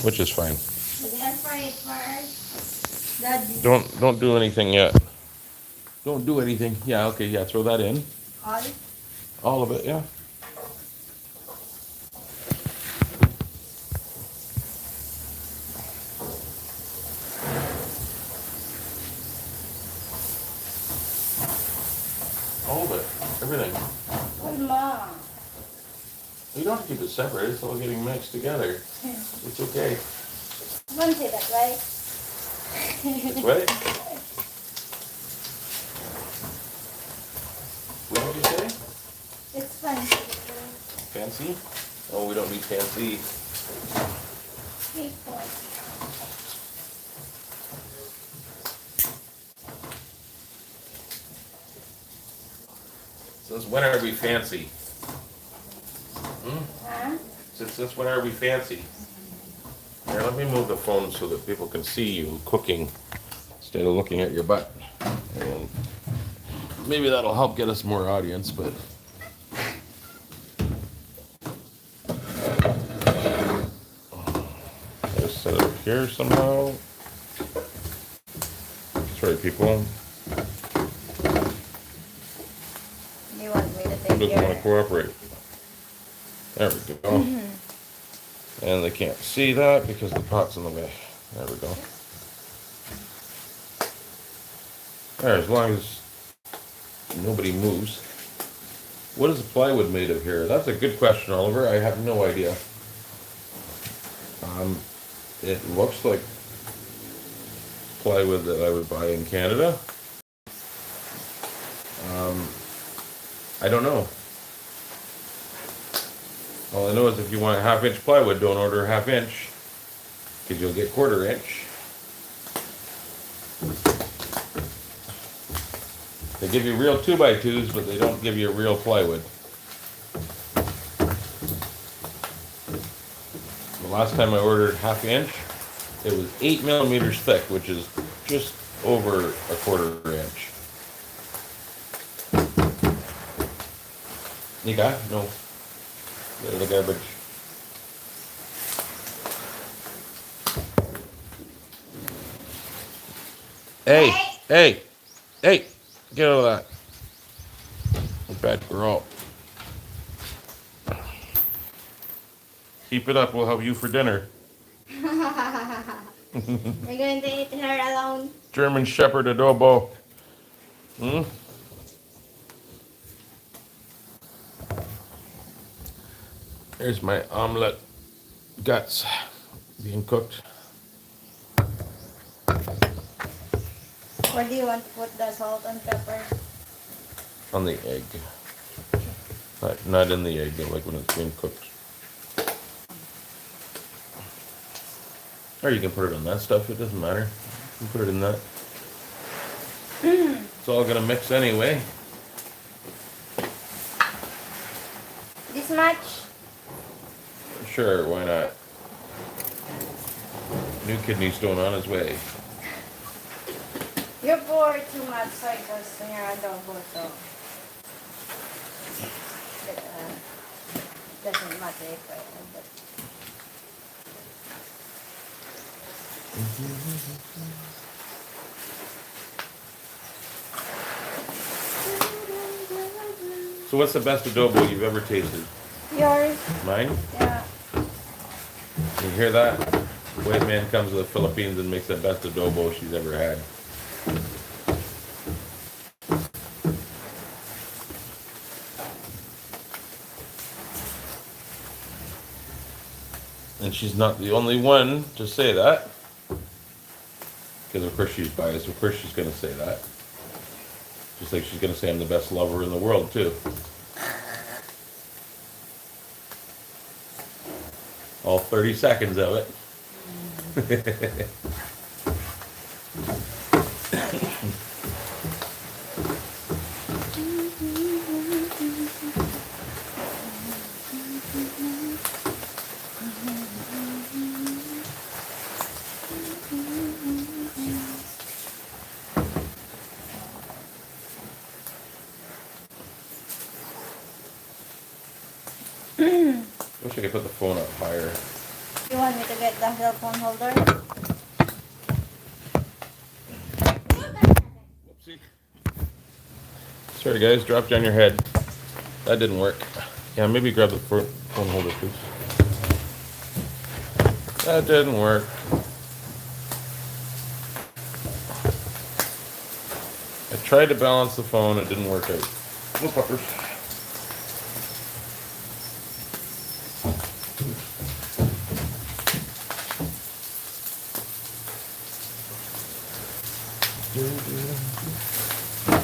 which is fine. Let's fry it first. Daddy. Don't do anything yet. Don't do anything. Yeah, okay, yeah, throw that in. All? All of it, yeah. All of it. Everything. Oh, Mom. You don't have to keep it separate. It's all getting mixed together. It's okay. Don't say that, right? It's right. What did you say? It's fun. Fancy? Oh, we don't need fancy. People. Says, when are we fancy? Huh? Says, when are we fancy? Here, let me move the phone so that people can see you cooking instead of looking at your butt. And maybe that'll help get us more audience, but. Let's set it up here somehow. That's right, people. You want me to Who take doesn't want to your... cooperate? There we go. And they can't see that because the pot's in the way. There we go. There, as long as nobody moves. What is the plywood made of here? That's a good question, Oliver. I have no idea. It looks like plywood that I would buy in Canada. I don't know. All I know is if you want a half-inch plywood, don't order a half-inch, because you'll get quarter-inch. They give you real 2x2s, but they don't give you real plywood. The last time I ordered half-inch, it was 8 millimeters thick, which is just over a quarter-inch. Nika? No. Get the garbage. Hey! Get out of that. You bad girl. Keep it up, we'll have you for dinner. You're going to eat her alone? German Shepherd adobo. Hmm? There's my omelet guts being cooked. Where do you want to put the salt and pepper? On the egg. Not in the egg, but like when it's being cooked. Or you can put it on that stuff, it doesn't matter. You can put it in that. It's all gonna mix anyway. This much? Sure, why not? New kidney stone on his way. You pour too much soy sauce in your adobo, so it doesn't matter if I add that. So what's the best adobo you've ever tasted? Yours? Mine? Yeah. You hear that? White man comes to the Philippines and makes the best adobo she's ever had. And she's not the only one to say that. Because of course she's biased, of course she's going to say that. Just like she's gonna say I'm the best lover in the world too. All 30 seconds of it. Wish I could put the phone up higher. You want me to get the cell phone holder? Whoopsie. Sorry guys, dropped on your head. That didn't work. Yeah, maybe grab the phone holder, please. That didn't work. I tried to balance the phone, it didn't work out. No puppers.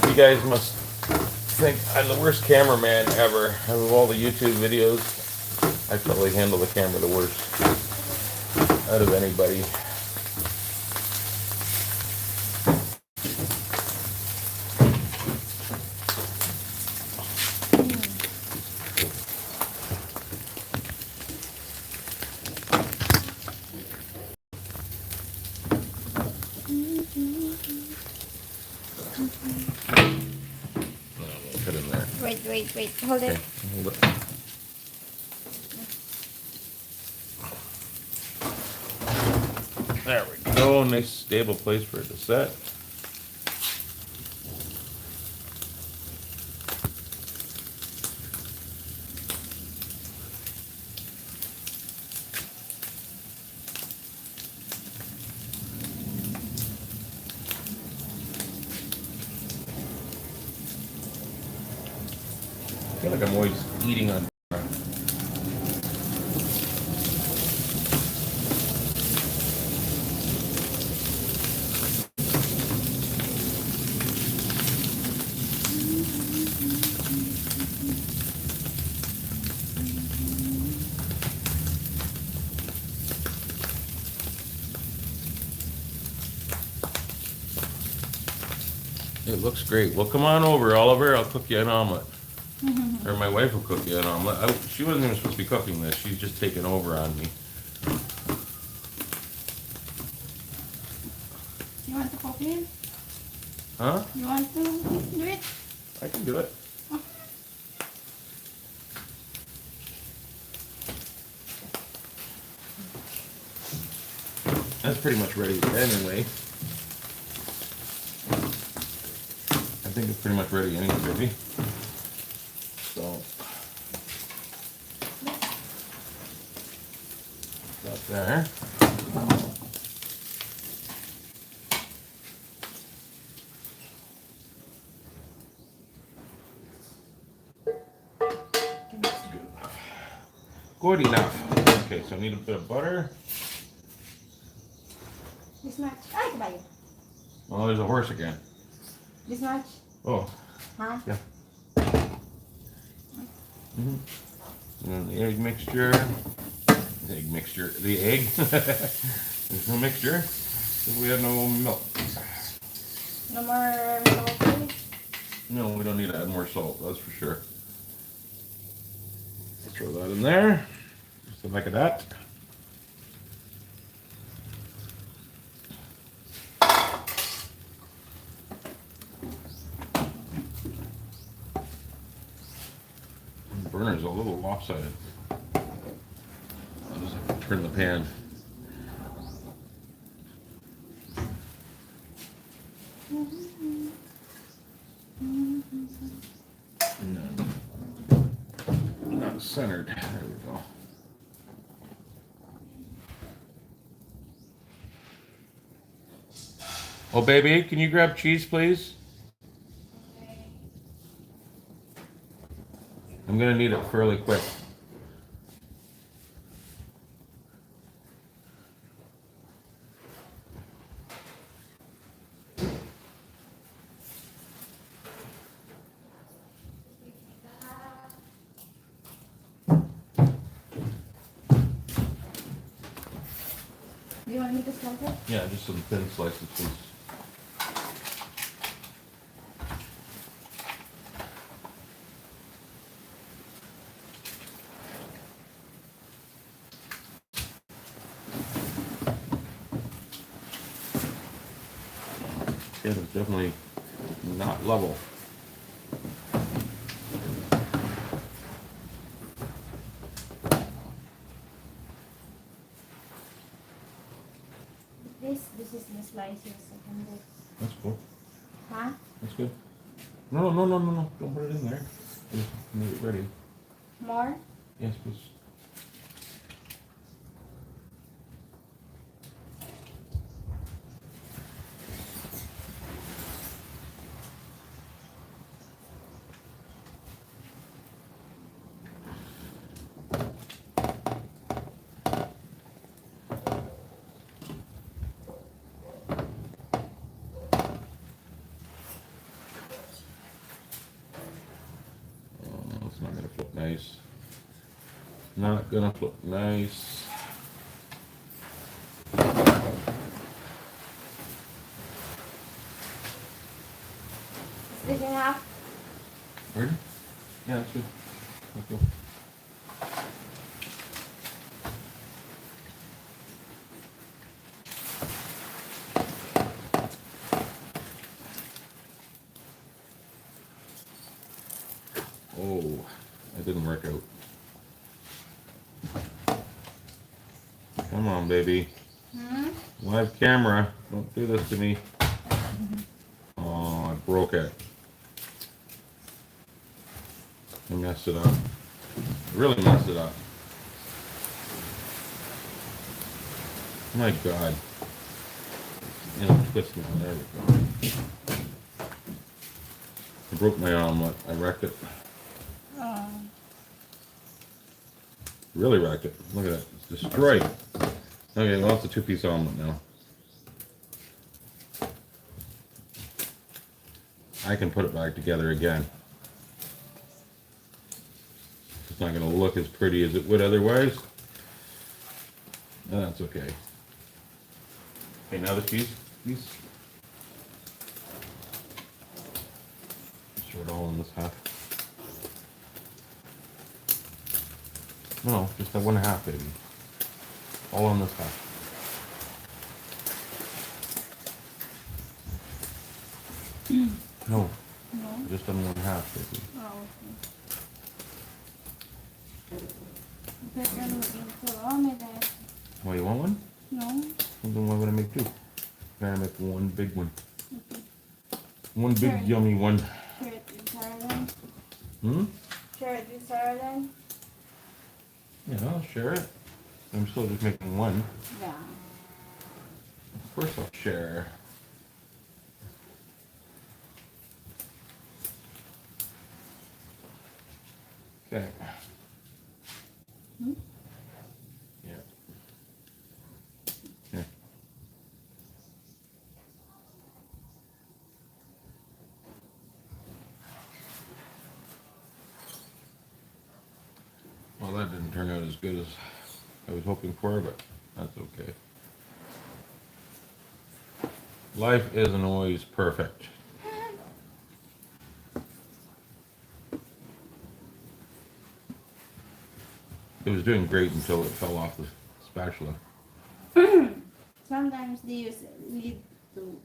You guys must think I'm the worst cameraman ever. Out of all the YouTube videos, I probably handle the camera the worst out of anybody. Put in there. Wait. Hold Okay, it. hold it. There we go. Nice stable place for it to set. I feel like I'm always eating on. It looks great. Well, come on over, Oliver. I'll cook you an omelet. Or my wife will cook you an omelet. She wasn't even supposed to be cooking this. She's just taking over on me. You want to cook it? Huh? You want to do it? I can do it. That's pretty much ready anyway. I think it's pretty much ready anyway, baby. So, got there. Good enough. Okay, so I need a bit of butter. This much. Ay, kabayo. Oh, there's a horse again. This much. Oh, Huh? yeah. And then the egg mixture. The egg. There's no mixture. Because we have no milk. No more salt, please? No, we don't need to add more salt, that's for sure. Throw that in there. Just like that. The burner's a little lopsided. I'll just have to turn the pan. No. Not centered. There we go. Oh, baby, can you grab cheese, please? I'm gonna need it fairly quick. you want me to slice it? Yeah, just some thin slices, please. It is definitely not level. This is the slices. I can do. That's cool. Huh? That's good. No. Don't put it in there. Just make it ready. More? Yes, please. Oh, it's not gonna flip nice. Not gonna flip nice. Is this enough? Pardon? Yeah, that's good. That's good. Oh, that didn't work out. Come on, baby. Hmm? Live camera. Don't do this to me. Oh, I broke it. I messed it up. I really messed it up. My God. Twist now. There we go. I broke my omelet. I wrecked it. Oh. Really wrecked it. Look at that. It's destroyed. Okay, well, it's a two-piece omelet now. I can put it back together again. It's not going to look as pretty as it would otherwise. That's okay. Okay, now the cheese, please. Throw it all in this half. No, just that 1/2, baby. All on this half. No, No? just on 1/2, baby. Oh, okay. But I'm looking for omelette. Oh, you want one? No? Well, then why would I make two? I'm gonna make one big one. Okay. One big Sure. yummy one. Share it with Sarah. Hmm? Share it with Sarah. Yeah, I'll share it. I'm still just making one. Yeah. Of course I'll share. Okay. Hmm? Yeah. Yeah. Well, that didn't turn out as good as I was hoping for, but that's okay. Life isn't always perfect. It was doing great until it fell off the spatula. Sometimes they use lid to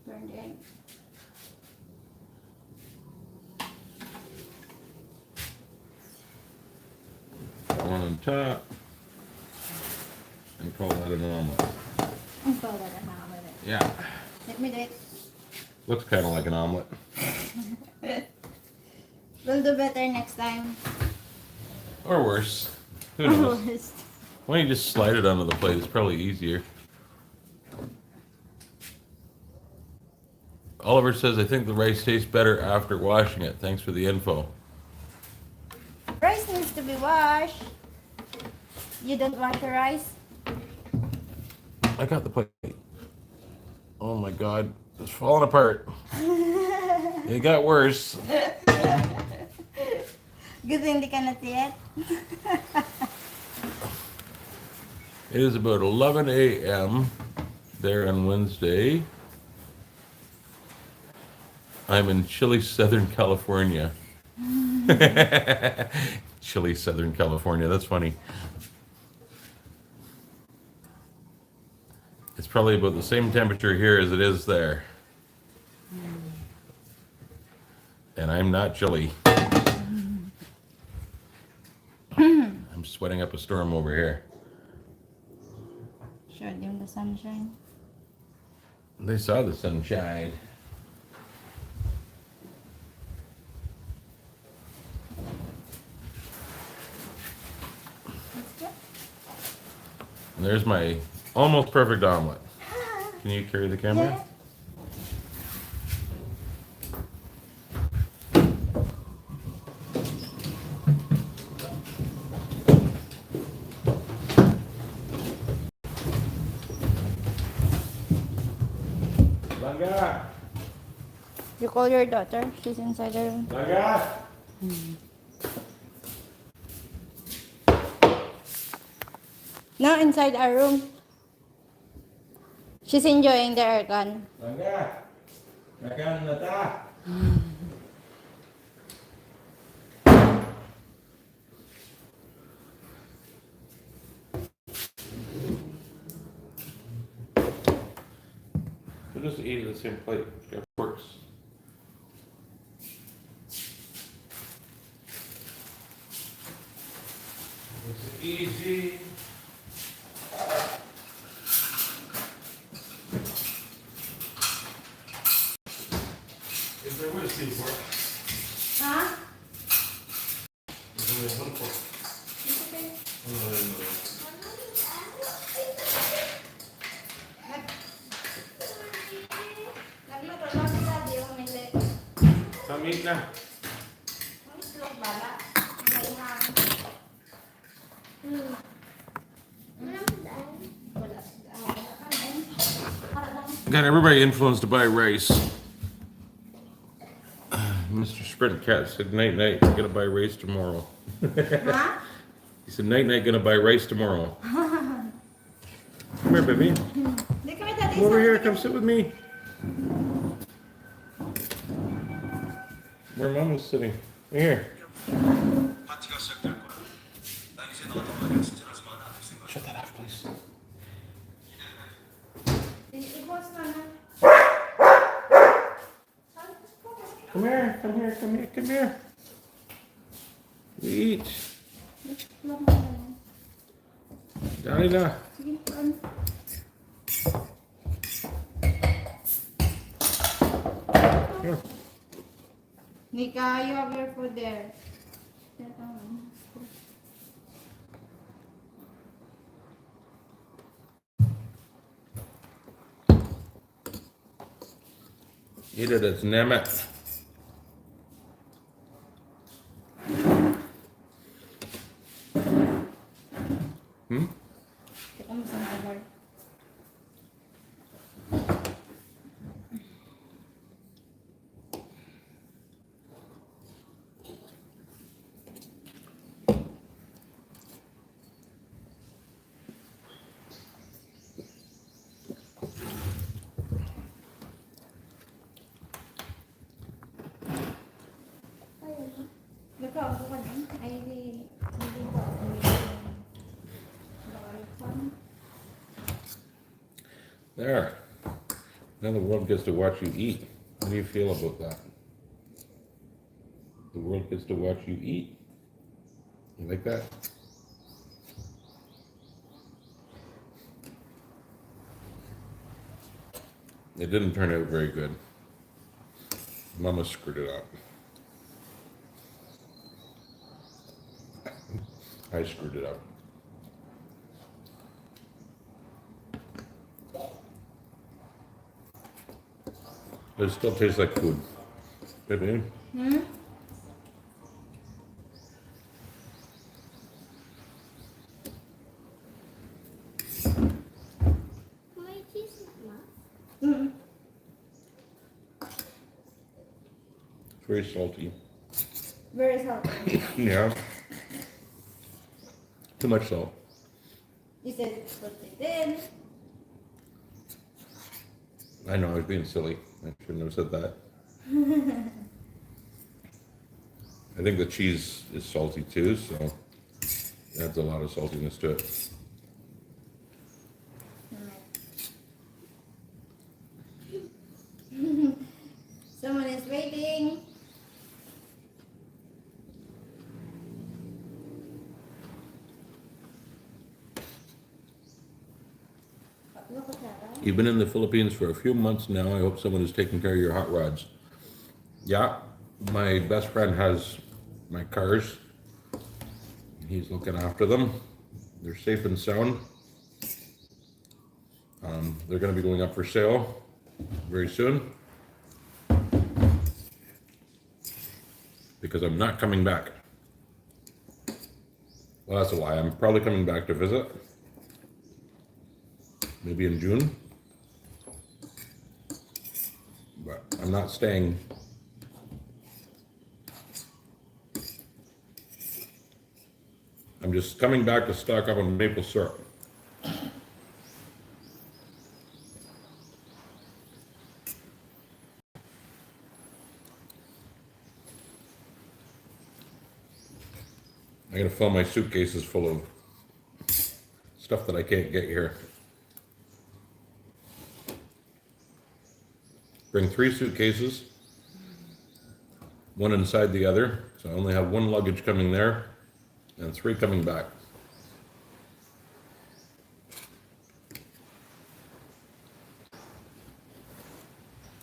turn the egg. One on top. And call that an omelet. I call that an omelette. Yeah. Let me do it. Looks kind of like an omelet. We'll do better next time. Or worse. Who knows? Why don't you just slide it onto the plate? It's probably easier. Oliver says, I think the rice tastes better after washing it. Thanks for the info. Rice needs to be washed. You don't wash the rice? I got the plate. Oh my God. It's falling apart. It got worse. Good thing they cannot see it. It is about 11 a.m. there on Wednesday. I'm in chilly Southern California. Chilly Southern California, that's funny. It's probably about the same temperature here as it is there. And I'm not chilly. I'm sweating up a storm over here. Showed them the sunshine. They saw the sunshine. And there's my almost perfect omelet. Can you carry the camera? Langga! You call your daughter? She's inside the room. Langga! No, inside our room. She's enjoying the aircon. Langga! Makan na ta! We'll just eat at the same plate. It works. It's easy. Is there whiskey for it? Huh? Is there one for it? Oh, I didn't know that. Nagluto lang si Daddy yung millet. Come eat na. Ang islog bala. Maihang. Wala siya. Para lang. Got everybody influenced to buy rice. Mr. Sprint Cat said, night night, gonna buy rice tomorrow. Huh? He said, night night, gonna buy rice tomorrow. Come here, baby. Di kami Daddy. Come over here, come sit with me. Where mom was sitting. Right here. Shut that off, please. I-boss na na. Come here, come here, come here, come here. We eat. Islog na na. Dali na. Sige, ano? Here. Nika, you have your food there. Eat it, it's Nemeth. Hmm? Ikaw mo sa kabar. Ikaw, ako ka din. Ay, hindi ko. There. Now the world gets to watch you eat. How do you feel about that? The world gets to watch you eat. You like that? It didn't turn out very good. Mama screwed it up. I screwed it up. But it still tastes like food. Baby? It's very salty. Very salty. Yeah. Too much salt. You said put it in. I know, I was being silly. I shouldn't have said that. I think the cheese is salty too, so it adds a lot of saltiness to it. Someone is waiting. Look at that. You've been in the Philippines for a few months now. I hope someone is taking care of your hot rods. Yeah, my best friend has my cars. He's looking after them. They're safe and sound. They're going to be going up for sale very soon. Because I'm not coming back. Well, that's a lie. I'm probably coming back to visit. Maybe in June. But I'm not staying. I'm just coming back to stock up on maple syrup. I'm gonna fill my suitcases full of stuff that I can't get here. Bring 3 suitcases, one inside the other, so I only have 1 luggage coming there and 3 coming back.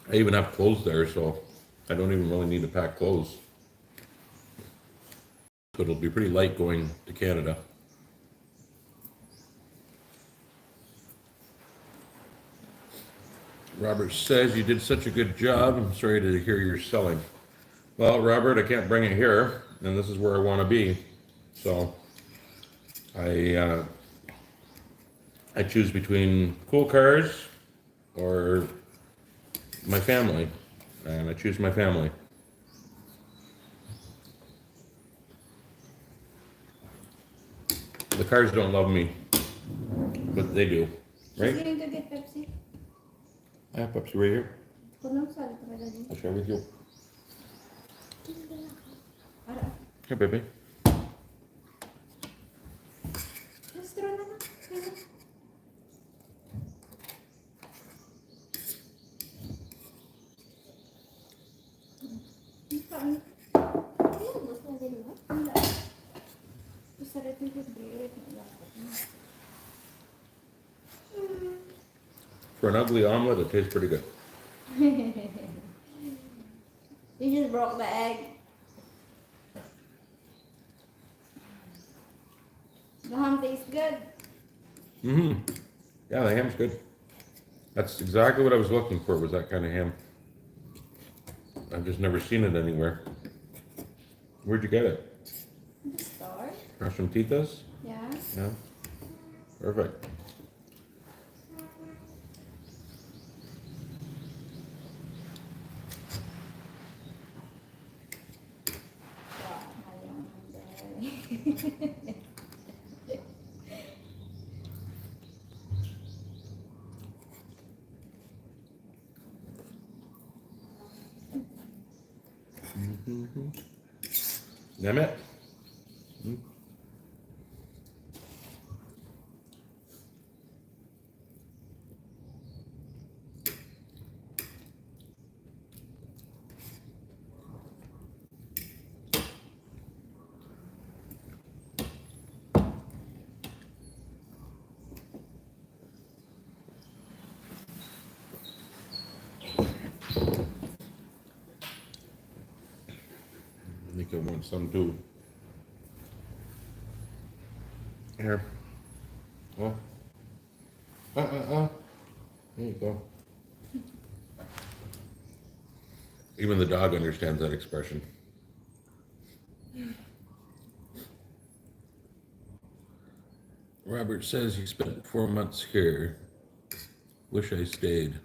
I even have clothes there, so I don't even really need to pack clothes. So it'll be pretty light going to Canada. Robert says you did such a good job. I'm sorry to hear you're selling. Well, Robert, I can't bring it here, and this is where I want to be. So I choose between cool cars or my family, and I choose my family. The cars don't love me, but they do, She's right? going to get Pepsi. I have Pepsi right here. Kunong sal talaga din. I'll share with you. Ara. Here, baby. Straw na lang. Kaya. Saan? Ayun, gusto na din mo? Wala. Masarap yung favorite. For an ugly omelet, it tastes pretty good. You just broke the egg. The ham tastes good. Mm-hmm. Yeah, the ham's good. That's exactly what I was looking for, was that kind of ham. I've just never seen it anywhere. Where'd you get it? The store? Across from Tita's? Yeah. Yeah. Perfect. Wow, ayun. Damn it. I think I want some too. Here. Oh. There you go. Even the dog understands that expression. Robert says he spent 4 months here. Wish I stayed.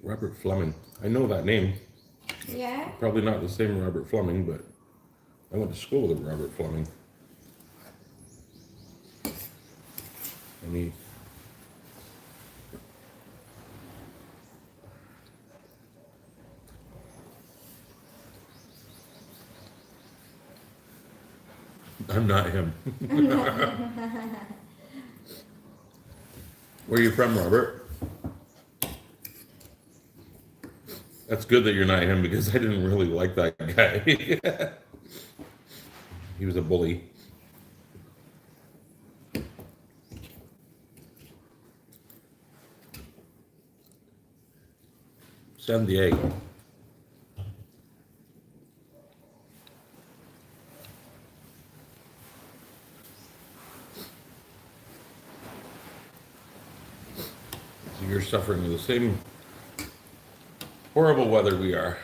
Robert Fleming. I know that name. Yeah? Probably not the same Robert Fleming, but I went to school with Robert Fleming. Any? I'm not him. Where are you from, Robert? That's good that you're not him because I didn't really like that guy. He was a bully. Send the egg. So you're suffering with the same horrible weather we are.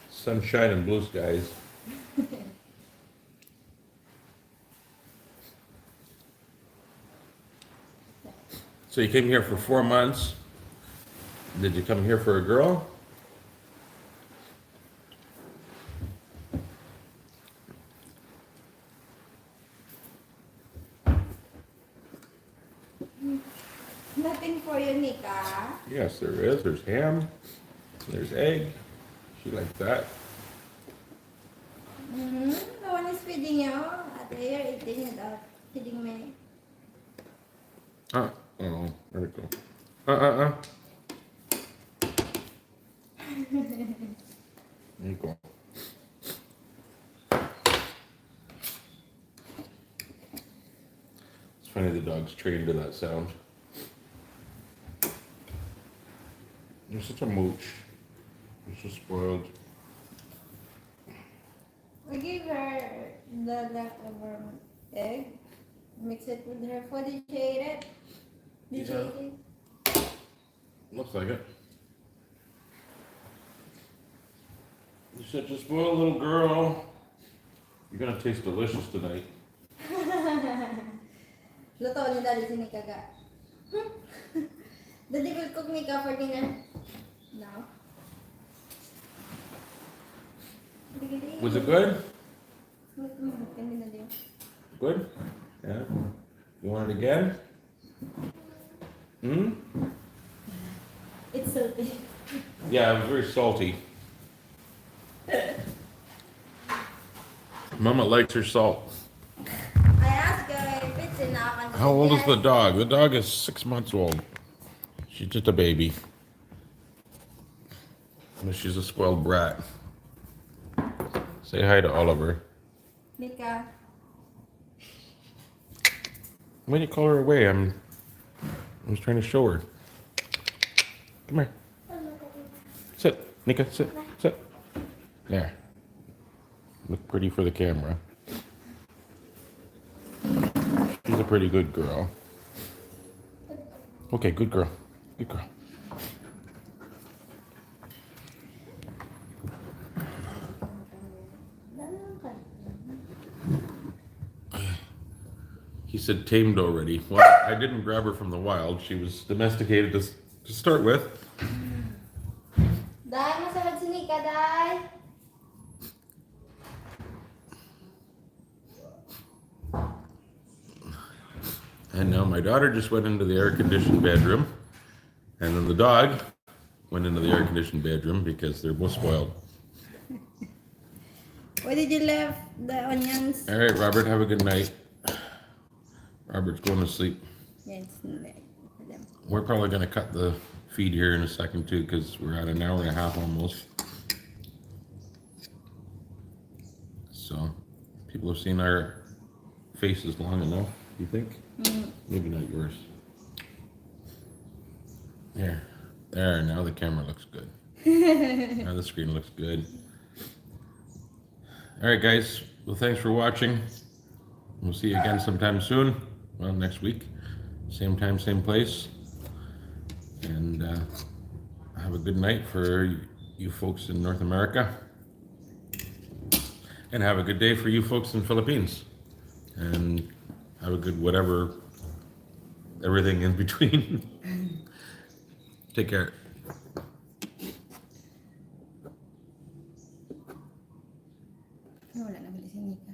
Sunshine and blue skies. So you came here for 4 months. Did you come here for a girl? Nothing for you, Nika. Yes, there is. There's ham. There's egg. She likes that. Mm-hmm. No one is feeding you. Ate, you're eating without feeding me. Oh, where'd it go? There you go. It's funny the dog's trained to that sound. You're such a mooch. You're so spoiled. We gave her the leftover egg. Mix it with her food. Did she eat it? Did she Yeah. eat it? Looks like it. You're such a spoiled little girl. You're gonna taste delicious tonight. Luto ni Daddy si Nika ga. Daddy will cook Nika for dinner. No. Was it good? Good? Good? Yeah. You want it again? Hmm? It's salty. Yeah, it was very salty. Mama likes her salt. I asked her if it's enough. And How old is the dog? The dog is 6 months old. She's just a baby. But she's a spoiled brat. Say hi to Oliver. Nika. Why do you call her away? I was trying to show her. Come here. Sit. Nika, sit. Sit. There. Look pretty for the camera. She's a pretty good girl. Okay, good girl. Good girl. He said tamed already. Well, I didn't grab her from the wild. She was domesticated to start with. Dai, masarap si Nika, Dai. And now my daughter just went into the air-conditioned bedroom. And then the dog went into the air-conditioned bedroom because they're both spoiled. Why did you leave the onions? All right, Robert, have a good night. Robert's going to sleep. Yes, for them. We're probably going to cut the feed here in a second too because we're at an hour and a half almost. So people have seen our faces long enough, you think? Maybe not yours. There, now the camera looks good. Now the screen looks good. All right, guys. Well, thanks for watching. We'll see you again sometime soon. Well, next week. Same time, same place. And have a good night for you folks in North America. And have a good day for you folks in Philippines. And have a good whatever, everything in between. Take care. Wala na bali si Nika.